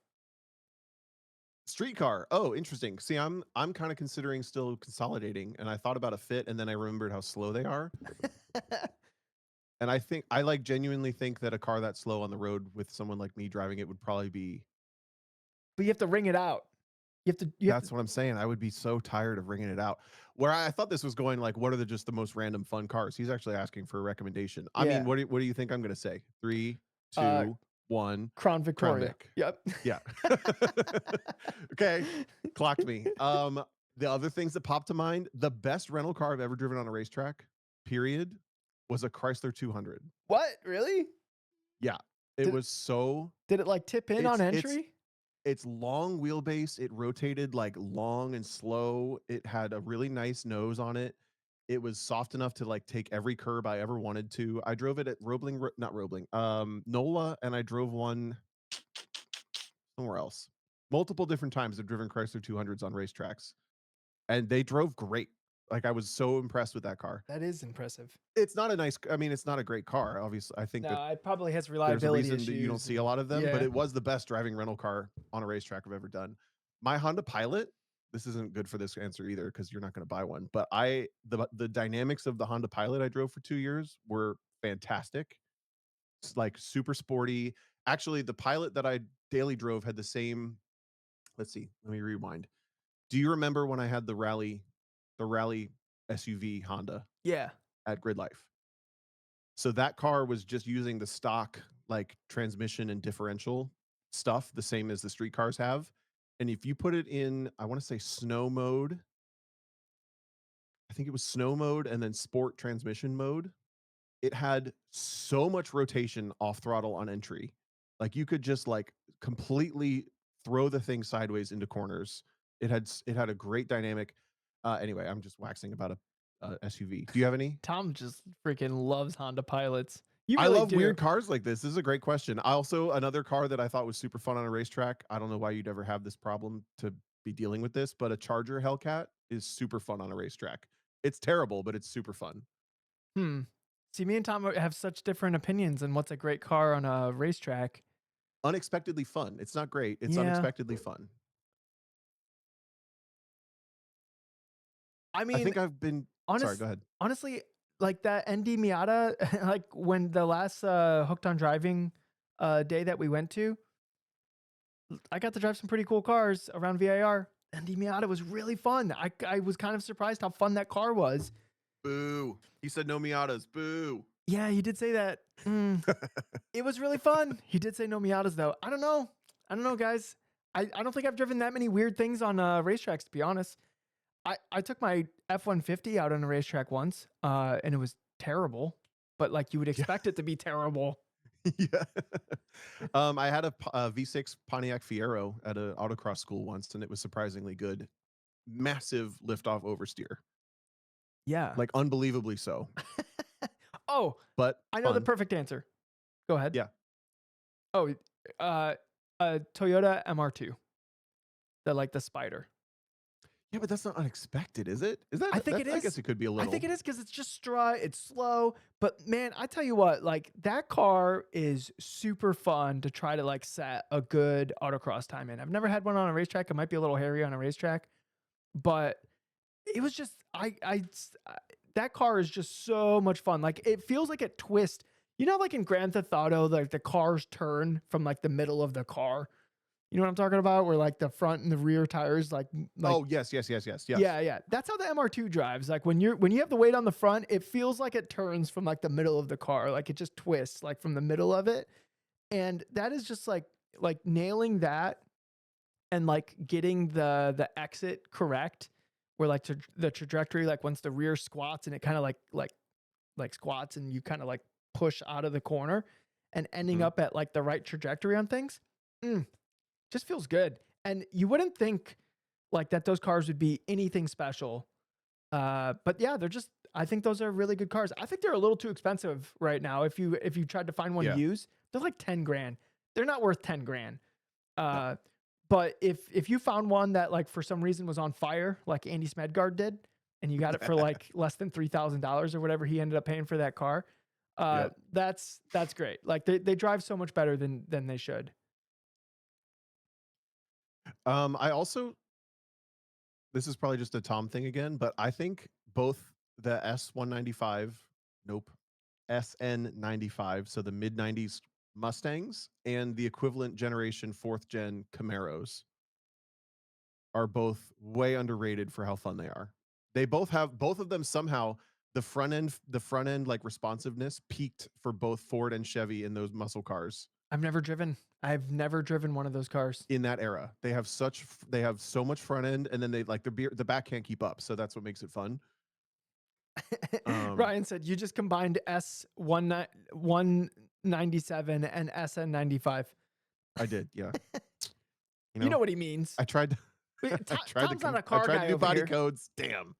Streetcar. Oh, interesting. See, I'm kind of considering still consolidating, and I thought about a Fit, and then I remembered how slow they are, But and I think I like genuinely think that a car that slow on the road with someone like me driving it would probably be. you have to ring it out. You have to That's what I'm saying. I would be so tired of ringing it out. Where I thought this was going, like, what are just the most random fun cars? He's actually asking for a recommendation. I mean, yeah. what do you think I'm going to say? Three, Uh, 2, 1. Crown Crown Victoria. Vic. Yep. Yeah. Okay. Clocked me. The other things that popped to mind, the best rental car I've ever driven on a racetrack, period, was a Chrysler 200. What? Really? Yeah. It Did was so did it like tip in on it's entry? it's long wheelbase. It rotated like long and slow. It had a really nice nose on it. It was soft enough to like take every curb I ever wanted to. I drove it at not Roebling, NOLA, and I drove one somewhere else. Multiple different times I've driven Chrysler 200s on racetracks, and they drove great. Like I was so impressed with that car. That is impressive. It's not a nice, I mean, it's not a great car. Obviously, I think that No, it probably has there's a reliability reason that you don't issues see a and lot of them, but yeah. it was the best driving rental car on a racetrack I've ever done. My Honda Pilot, this isn't good for this answer either because you're not going to buy one, but the dynamics of the Honda Pilot I drove for 2 years were fantastic. It's like super sporty. Actually, the Pilot that I daily drove had the same. Let's see. Let me rewind. Do you remember when I had the rally SUV Honda Yeah. at Grid Life? So that car was just using the stock like transmission and differential stuff, the same as the street cars have. And if you put it in, I want to say snow mode, I think it was snow mode and then sport transmission mode, it had so much rotation off throttle on entry. Like you could just like completely throw the thing sideways into corners. It had a great dynamic. Anyway, I'm just waxing about a SUV. Do you have any? Tom just freaking loves Honda Pilots. You I really love do. weird cars like this. This is a great question. I also another car that I thought was super fun on a racetrack. I don't know why you'd ever have this problem to be dealing with this, but a Charger Hellcat is super fun on a racetrack. It's terrible, but it's super fun. Hmm. See, me and Tom have such different opinions on what's a great car on a racetrack. Unexpectedly fun. It's not great. It's Yeah. unexpectedly fun. I I mean, think I've been sorry, go ahead. honestly, like that ND Miata, like when the last Hooked on Driving day that we went to, I got to drive some pretty cool cars around VIR. ND Miata was really fun. I was kind of surprised how fun that car was. Boo. He said no Miatas. Boo. Yeah, he did say that. It was really fun. He did say no Miatas though. I don't know, guys. I don't think I've driven that many weird things on racetracks, to be honest. I took my F-150 out on a racetrack once, and it was terrible. But like you would expect it to be terrible. Yeah. I had a V6 Pontiac Fiero at an autocross school once, and it was surprisingly good. Massive liftoff oversteer, Yeah. like unbelievably so. Oh, But I know the fun. perfect answer. Go ahead. Yeah. Oh, a Toyota MR2. Like the Spider. Yeah, but that's not unexpected, is it? Is that? I think it I is. guess it could be a little. I think it is because it's just strut. It's slow, but man, I tell you what, like that car is super fun to try to like set a good autocross time in. I've never had one on a racetrack. It might be a little hairy on a racetrack, but it was just that car is just so much fun. Like it feels like a twist. You know, like in Grand Theft Auto, like the cars turn from like the middle of the car. You know what I'm talking about? Where like the front and the rear tires, like oh yes. yeah. That's how the MR2 drives. Like when you have the weight on the front, it feels like it turns from like the middle of the car, like it just twists like from the middle of it, and that is just like nailing that and like getting the exit correct, where like the trajectory, like once the rear squats and it kind of like squats and you kind of like push out of the corner and ending up at like the right trajectory on things. Just feels good. And you wouldn't think like that those cars would be anything special. But yeah, I think those are really good cars. I think they're a little too expensive right now. If you tried to find one used, they're like 10 grand. They're not worth 10 grand. No. But if you found one that like for some reason was on fire, like Andy Smedgard did, and you got it for like less than $3,000 or whatever he ended up paying for that car, that's great. Like they drive so much better than they should. I also, this is probably just a Tom thing again, but I think both the S195, nope, SN95, so the mid 90s Mustangs and the equivalent generation 4th gen Camaros are both way underrated for how fun they are. They both of them somehow the front end like responsiveness peaked for both Ford and Chevy in those muscle cars. I've never driven one of those cars in that era. They have so much front end, and then they like the back can't keep up, so that's what makes it fun. Ryan said you just combined S197 and SN95. I did, yeah. You know what he means. I tried Tom's not a car guy to do over body here. codes. Damn.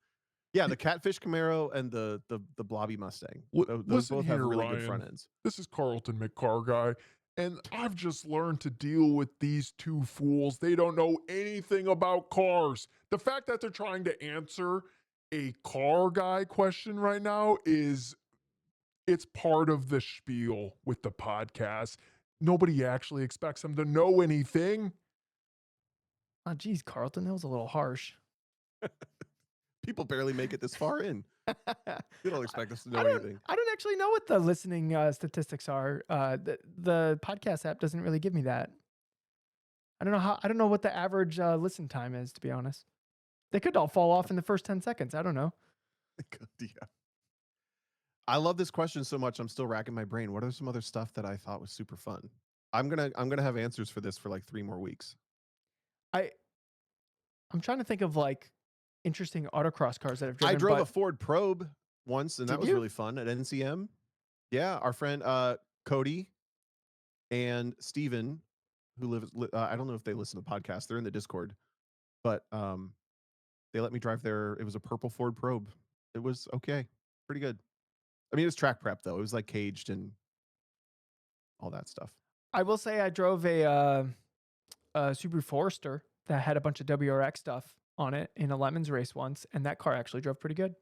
Yeah, the Catfish Camaro and the Blobby Mustang. Those Listen both here, have really Ryan. good front ends. This is Carlton McCar Guy, and I've just learned to deal with these two fools. They don't know anything about cars. The fact that they're trying to answer a car guy question right now it's part of the spiel with the podcast. Nobody actually expects them to know anything. Oh, geez, Carlton, that was a little harsh. People barely make it this far in. They don't expect us to know anything. I don't actually know what the listening statistics are. The podcast app doesn't really give me that. I don't know what the average listen time is, to be honest. They could all fall off in the first 10 seconds. I don't know. Yeah. I love this question so much. I'm still racking my brain. What are some other stuff that I thought was super fun? I'm gonna have answers for this for like 3 more weeks. I I'm trying to think of like interesting autocross cars that I've I driven. drove a but Ford Probe once, and that Did was you? really fun at NCM. Yeah, our friend Cody and Steven, who I don't know if they listen to the podcast. They're in the Discord, but they let me drive their. It was a purple Ford Probe. It was okay, pretty good. I mean, it was track prep though. It was like caged and all that stuff. I will say I drove a Subaru Forester that had a bunch of WRX stuff on it in a Lemons race once, and that car actually drove pretty good.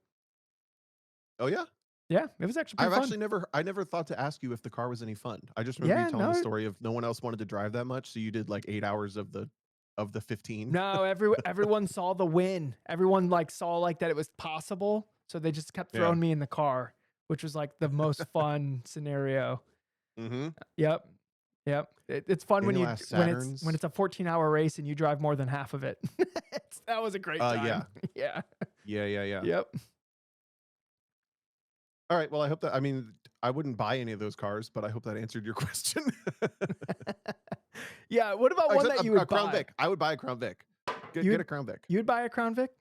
Oh yeah, Yeah, it was actually pretty I've fun. actually I never thought to ask you if the car was any fun. I just remember Yeah, you telling the no. story of no one else wanted to drive that much, so you did like 8 hours of the 15. No, everyone saw the win. Everyone like saw like that it was possible, so they just kept Yeah. throwing me in the car, which was like the most fun scenario. Mm-hmm. Yep. It's fun when Any you last when Saturns? it's a 14-hour race and you drive more than half of it. That was a great time. Yeah. Yeah. Yeah. Yep. All right. Well, I hope that. I mean, I wouldn't buy any of those cars, but I hope that answered your question. Yeah. What about one Except that you a would Crown buy? Vic. I would buy a Crown Vic. Get a Crown Vic. You'd buy a Crown Vic?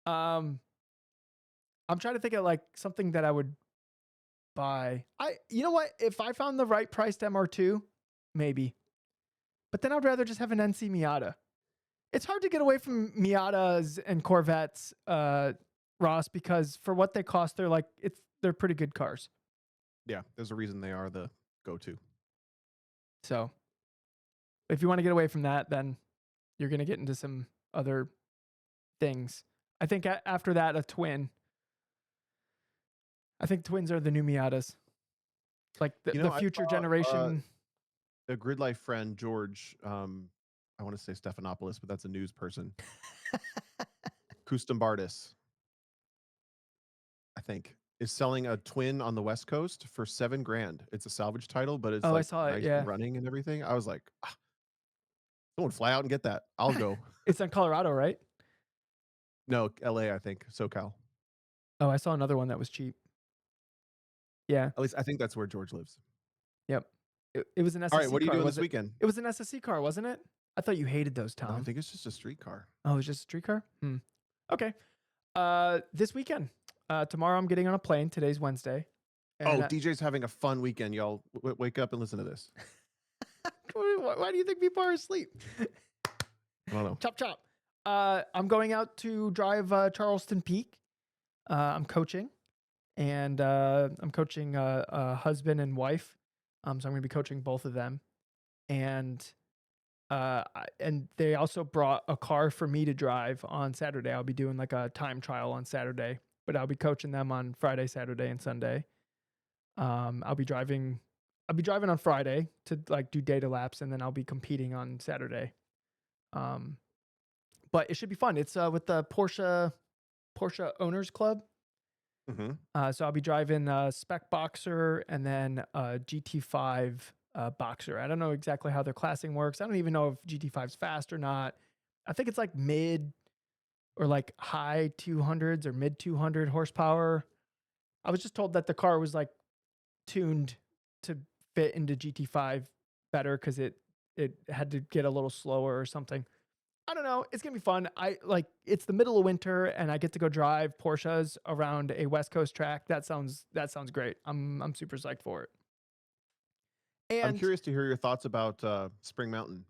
I'm trying to think of like something that I would buy. You know what? If I found the right priced MR2, maybe. But then I'd rather just have an NC Miata. It's hard to get away from Miatas and Corvettes, Ross, because for what they cost, they're pretty good cars. Yeah, there's a reason they are the go-to. So if you want to get away from that, then you're going to get into some other things. I think after that, a twin. I think twins are the new Miatas. Like the future generation. A Grid Life friend, George, I want to say Stephanopoulos, but that's a news person. Kustambartis, I think, is selling a twin on the West Coast for $7,000. It's a salvage title, but it's I like saw it, nice yeah. and running and everything. I was like, someone fly out and get that. I'll go. It's in Colorado, right? No, LA, I think. SoCal. Oh, I saw another one that was cheap. Yeah. At least I think that's where George lives. Yep. It was an SSC car. All right, what are you doing this was it? weekend? It was an SSC car, wasn't it? I thought you hated those, No, Tom. I think it's just a street car. Oh, it's just a street car? Okay. This weekend. Tomorrow I'm getting on a plane. Today's Wednesday. And DJ's having a fun weekend, y'all. Wake up and listen to this. Why do you think people are asleep? I don't know. Chop, chop. I'm going out to drive Charleston Peak. I'm coaching. And I'm coaching a husband and wife. So I'm going to be coaching both of them. And they also brought a car for me to drive on Saturday. I'll be doing like a time trial on Saturday, but I'll be coaching them on Friday, Saturday, and Sunday. I'll be driving on Friday to like do data laps, and then I'll be competing on Saturday. But it should be fun. It's with the Porsche Owners Club. Mm-hmm. So I'll be driving Spec Boxer and then GT5 Boxer. I don't know exactly how their classing works. I don't even know if GT5's fast or not. I think it's like mid or like high 200s or mid 200 horsepower. I was just told that the car was like tuned to fit into GT5 better because it had to get a little slower or something. I don't know. It's going to be fun. It's the middle of winter and I get to go drive Porsches around a West Coast track. That sounds great. I'm super psyched for it. And I'm curious to hear your thoughts about Spring Mountain.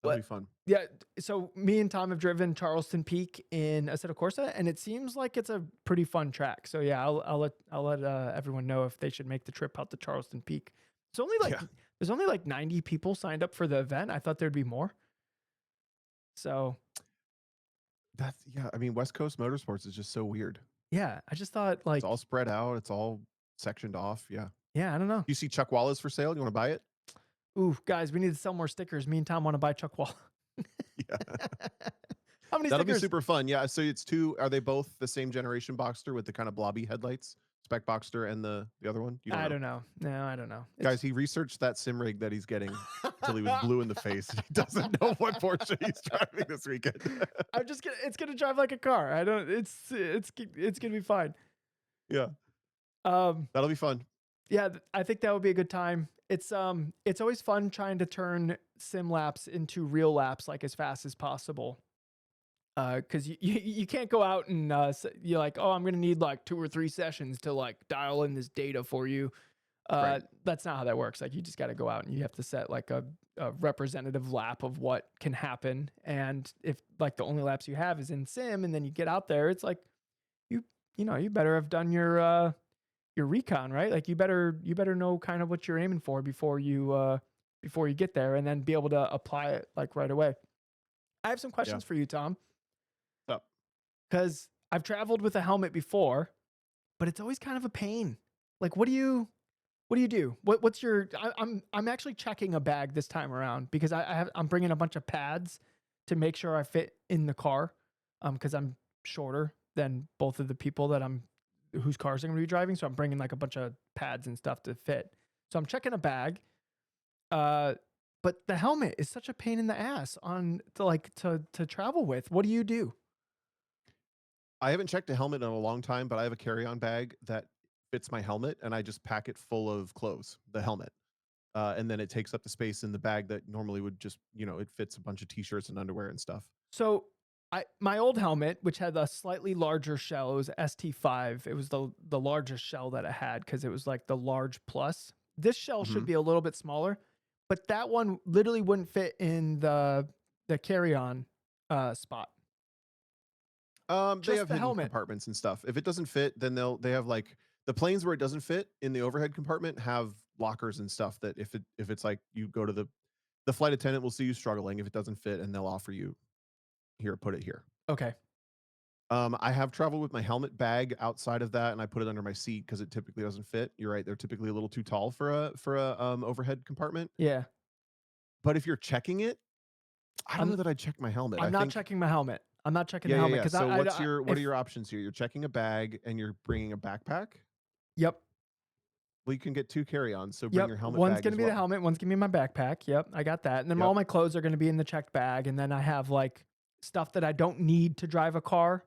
That'll be fun. Yeah. So me and Tom have driven Charleston Peak in Assetto Corsa, and it seems like it's a pretty fun track. So yeah, I'll let everyone know if they should make the trip out to Charleston Peak. There's only like 90 people signed up for the event. I thought there'd be more. So I mean, West Coast Motorsports is just so weird. Yeah, I just thought like it's all spread out. It's all sectioned off. Yeah. Yeah, I don't know. You see Chuck Wallace for sale? You want to buy it? Ooh, guys, we need to sell more stickers. Me and Tom want to buy Chuck Wall. Yeah. How many That'll stickers? be super fun. Yeah. So it's two. Are they both the same generation Boxster with the kind of blobby headlights? Spec Boxster and the other one? I don't know. No, I don't know. Guys, he researched that sim rig that he's getting until he was blue in the face. He doesn't know what Porsche he's driving this weekend. It's gonna drive like a car. It's gonna be fine. Yeah. That'll be fun. Yeah, I think that would be a good time. It's always fun trying to turn sim laps into real laps like as fast as possible. Because you can't go out and you're like, oh, I'm gonna need like 2 or 3 sessions to like dial in this data for you. Right. That's not how that works. Like you just got to go out and you have to set like a representative lap of what can happen. And if like the only laps you have is in sim, and then you get out there, it's like you better have done your recon, right? Like you better know kind of what you're aiming for before you get there, and then be able to apply it like right away. I have some Yeah. questions for you, Tom, So, because I've traveled with a helmet before, but it's always kind of a pain. Like, what do you do? What's your? I'm actually checking a bag this time around because I'm bringing a bunch of pads to make sure I fit in the car, because I'm shorter than both of the people whose cars I'm going to be driving, so I'm bringing like a bunch of pads and stuff to fit. So I'm checking a bag, but the helmet is such a pain in the ass to travel with. What do you do? I haven't checked a helmet in a long time, but I have a carry-on bag that fits my helmet, and I just pack it full of clothes, the helmet. And then it takes up the space in the bag that normally would just, it fits a bunch of t-shirts and underwear and stuff. So my old helmet, which had a slightly larger shell, it was ST5. It was the largest shell that I had because it was like the large plus. This shell should Mhm. be a little bit smaller, but that one literally wouldn't fit in the carry-on spot. They Just have the hidden helmet. compartments and stuff. If it doesn't fit, then they have like the planes where it doesn't fit in the overhead compartment have lockers and stuff that if it's like you go to the flight attendant will see you struggling if it doesn't fit and they'll offer you, here, put it here. Okay. I have traveled with my helmet bag outside of that, and I put it under my seat because it typically doesn't fit. You're right; they're typically a little too tall for a overhead compartment. Yeah. But if you're checking it, I don't know I'm that I'd check my helmet. I'm I not think checking my helmet. I'm not checking the yeah, yeah, helmet yeah. because So I what are if your options here? You're checking a bag and you're bringing a backpack. yep. Well, you can get 2 carry-ons, so bring Yep. your helmet One's bag gonna as be the well. helmet, one's gonna be my backpack. Yep, I got that. And then all Yep. my clothes are gonna be in the checked bag. And then I have like stuff that I don't need to drive a car.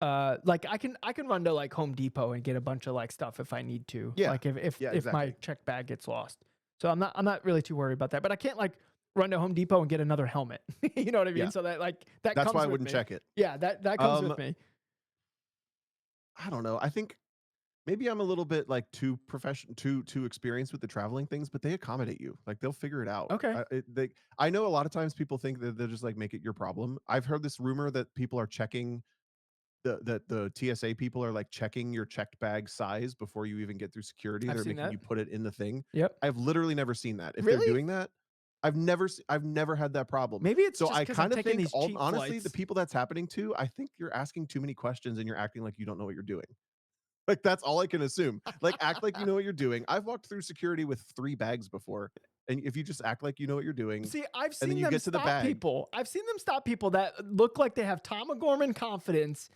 Like I can run to like Home Depot and get a bunch of like stuff if I need to. Yeah. Like Yeah, if my exactly. checked bag gets lost. So I'm not really too worried about that. But I can't like run to Home Depot and get another helmet. You know what I mean? Yeah. So that That's why comes I with wouldn't me. check it. Yeah, that comes Um, with me. I don't know. I think maybe I'm a little bit like too experienced with the traveling things, but they accommodate you. Like they'll figure it out. Okay. I know a lot of times people think that they'll just like make it your problem. I've heard this rumor that people are checking the TSA people are like checking your checked bag size before you even get through security. I've They're seen making that. you put it in the thing. Yep. I've literally never seen that. If they're Really? doing that, I've never had that problem. Maybe it's So just I because I'm kind of taking think these cheap honestly, the flights. people that's happening to, I think you're asking too many questions and you're acting like you don't know what you're doing. Like that's all I can assume. Like act like you know what you're doing. I've walked through security with 3 bags before. And if you just act like you know what you're doing, See, I've and then seen you them get to the stop bag. people. I've seen them stop people that look like they have Tom O'Gorman confidence,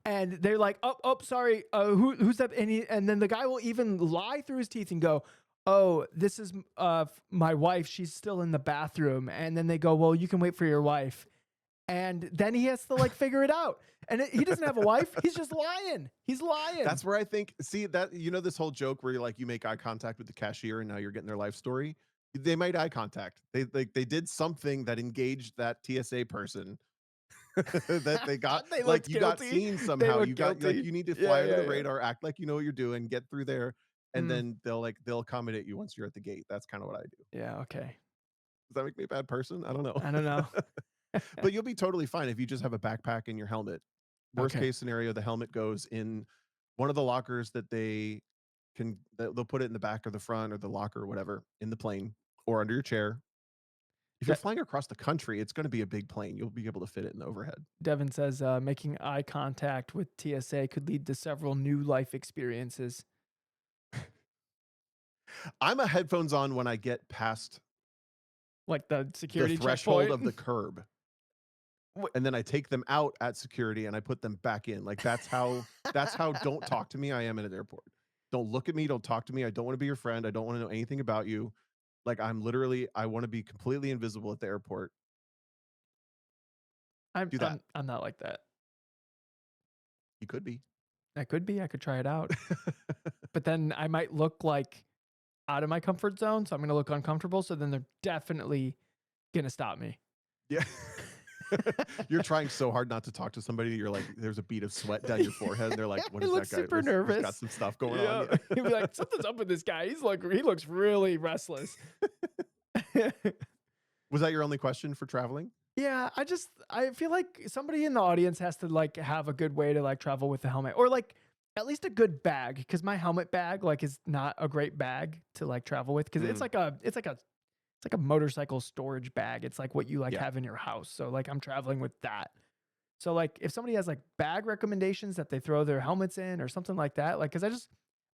and they're like, "Oh, sorry, who's that?" And then the guy will even lie through his teeth and go, "Oh, this is my wife. She's still in the bathroom." And then they go, "Well, you can wait for your wife." And then he has to like figure it out. And he doesn't have a wife. He's just lying. He's lying. That's where I think see that this whole joke where you make eye contact with the cashier and now you're getting their life story. They made eye contact. They did something that engaged that TSA person that they got They like looked you got guilty. seen They somehow. look You got like guilty. you need to Yeah, fly under yeah, the yeah. radar, act like you know what you're doing, get through there, and Mm. then they'll accommodate you once you're at the gate. That's kind of what I do. Yeah. Okay. Does that make me a bad person? I don't know. I don't know. But you'll be totally fine if you just have a backpack and your helmet. Worst Okay. case scenario, the helmet goes in one of the lockers that they'll put it in the back or the front or the locker or whatever in the plane or under your chair. If you're That flying across the country, it's going to be a big plane. You'll be able to fit it in the overhead. Devin says making eye contact with TSA could lead to several new life experiences. I'm a headphones on when I get past Like the the security threshold checkpoint. of the curb. What- And then I take them out at security and I put them back in. Like that's how don't talk to me I am in an airport. Don't look at me, don't talk to me. I don't want to be your friend. I don't want to know anything about you. Like I want to be completely invisible at the airport. Do that. I'm not like that. You could be. I could be. I could try it out. but then I might look like out of my comfort zone, so I'm gonna look uncomfortable. So then they're definitely gonna stop me. Yeah. You're trying so hard not to talk to somebody. You're like, there's a bead of sweat down your forehead. And they're like, what He is that looks guy? super He's got nervous. some stuff going Yeah. on. He'd be like, something's up with this guy. He looks really restless. Was that your only question for traveling? Yeah, I feel like somebody in the audience has to like have a good way to like travel with the helmet, or like at least a good bag, because my helmet bag like is not a great bag to like travel with, because it's like a motorcycle storage bag. It's like what you like Yeah. have in your house. So like I'm traveling with that. So like if somebody has like bag recommendations that they throw their helmets in or something like that, like because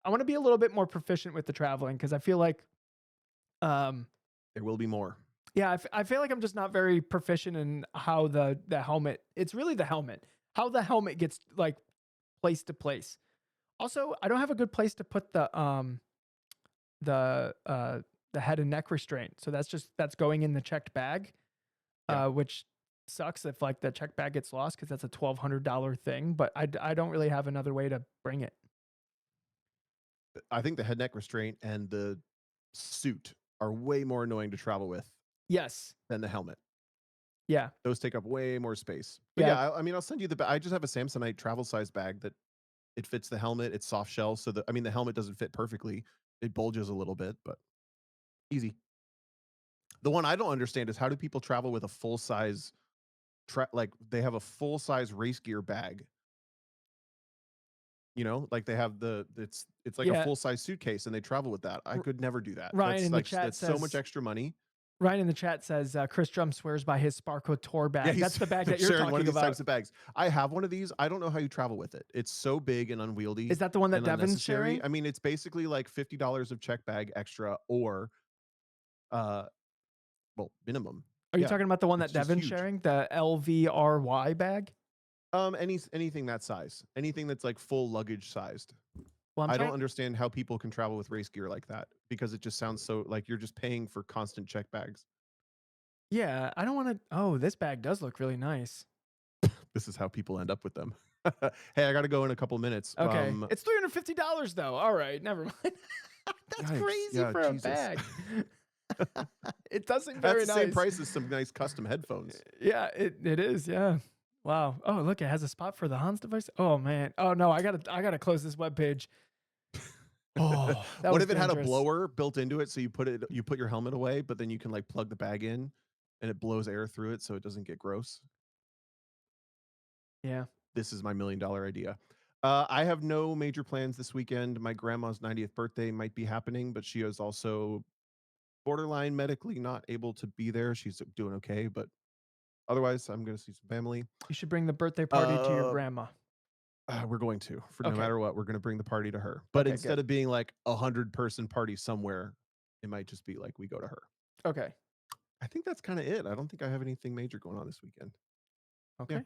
I want to be a little bit more proficient with the traveling, because I feel like There will be more. yeah, I feel like I'm just not very proficient in how the helmet. It's really the helmet, how the helmet gets like place to place. Also, I don't have a good place to put the head and neck restraint. So that's going in the checked bag, Yeah. which sucks if like the checked bag gets lost, because that's a $1,200 thing. But I don't really have another way to bring it. I think the head neck restraint and the suit are way more annoying to travel with Yes. than the helmet. Yeah. Those take up way more space. But Yeah. yeah, I mean, I'll send you I just have a Samsonite travel size bag that it fits the helmet. It's soft shell. So the helmet doesn't fit perfectly. It bulges a little bit, but easy. The one I don't understand is, how do people travel with a full size like they have a full size race gear bag? You know, like they have it's like a Yeah. full size suitcase and they travel with that. I could never do that. Ryan That's in the like chat that's so much says- extra money. Ryan in the chat says Chris Drum swears by his Sparco Tour bag. he's- That's the bag they're that you're sharing talking one of these about. types of bags. I have one of these. I don't know how you travel with it. It's so big and unwieldy. Is that the one that and Devin's unnecessary. sharing? I mean, it's basically like $50 of check bag extra, or well, minimum. Are you Yeah, talking about the one that it's just Devin's huge. sharing, the LVRY bag? Anything that size, anything that's like full luggage sized. Well, I don't understand how people can travel with race gear like that, because it just sounds so like you're just paying for constant check bags. Yeah, I don't want to. Oh, this bag does look really nice. This is how people end up with them. Hey, I got to go in a couple minutes. Okay, it's $350 though. All right, never mind. That's Yikes. crazy Yeah, for Jesus. a bag. It does seem That's very the nice. same price as some nice custom headphones. Yeah, it is. Yeah. Wow. Oh, look, it has a spot for the Hans device. Oh man. Oh no, I gotta close this webpage. Oh, that What was if it had a dangerous. blower built into it, so you put your helmet away, but then you can like plug the bag in and it blows air through it so it doesn't get gross? Yeah. This is my $1 million idea. I have no major plans this weekend. My grandma's 90th birthday might be happening, but she is also borderline medically not able to be there. She's doing okay, but otherwise, I'm going to see some family. You should bring the birthday party to your Uh, grandma. We're going to, for no Okay. matter what, we're going to bring the party to her. But Okay, instead good. of being like 100-person party somewhere, it might just be like we go to her. Okay. I think that's kind of it. I don't think I have anything major going on this weekend. Okay.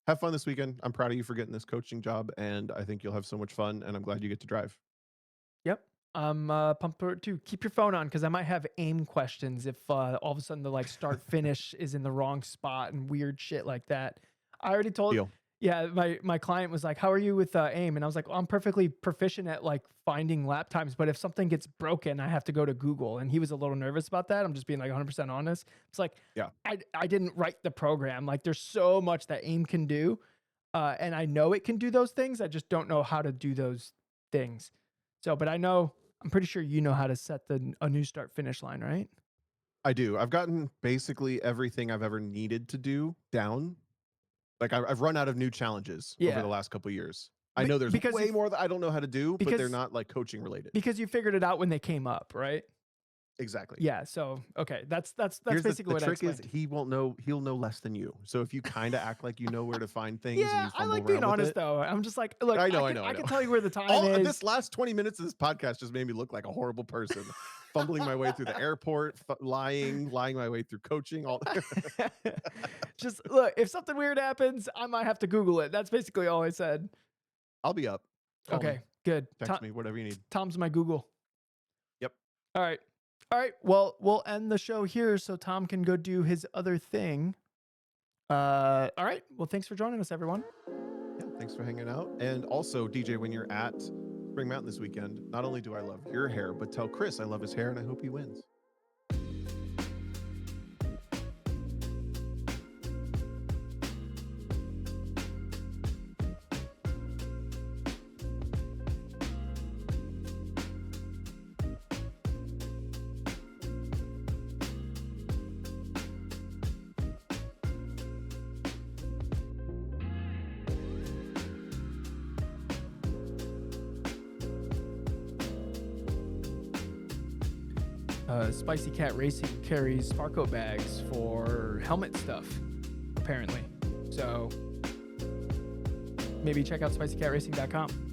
Have fun this weekend. I'm proud of you for getting this coaching job, and I think you'll have so much fun, and I'm glad you get to drive. Yep. I'm pumped for it too. Keep your phone on, because I might have aim questions if all of a sudden the like start finish is in the wrong spot and weird shit like that. I already told. Deal. Yeah, my client was like, "How are you with aim?" And I was like, well, "I'm perfectly proficient at like finding lap times, but if something gets broken, I have to go to Google." And he was a little nervous about that. I'm just being like 100% honest. It's like, Yeah. I didn't write the program. Like, there's so much that aim can do, and I know it can do those things. I just don't know how to do those things. So, but I'm pretty sure you know how to set a new start finish line, right? I do. I've gotten basically everything I've ever needed to do down. Like I've run out of new challenges over Yeah. the last couple years. I Be- know there's because way if- more that I don't know how to do, but they're because- not like coaching related. Because you figured it out when they came up, right? Exactly. Yeah. So okay, that's Here's basically the what I trick is explained. he won't know. He'll know less than you. So if you kind of act like you know where to find things, and Yeah, you I fumble like being around with honest it, though. I'm just like, look, I know, I can tell you where the time All is. this last 20 minutes of this podcast just made me look like a horrible person, fumbling my way through the airport, lying my way through coaching. All Just look, if something weird happens, I might have to Google it. That's basically all I said. I'll be up. Call me, Okay, good. text me, whatever you need. Tom's my Google. Yep. All right. All right. Well, we'll end the show here so Tom can go do his other thing. All right. Well, thanks for joining us, everyone. Yeah, thanks for hanging out. And also, DJ, when you're at Spring Mountain this weekend. Not only do I love your hair, but tell Chris I love his hair and I hope he wins. Spicy Cat Racing carries Sparko bags for helmet stuff, apparently. So maybe check out spicycatracing.com.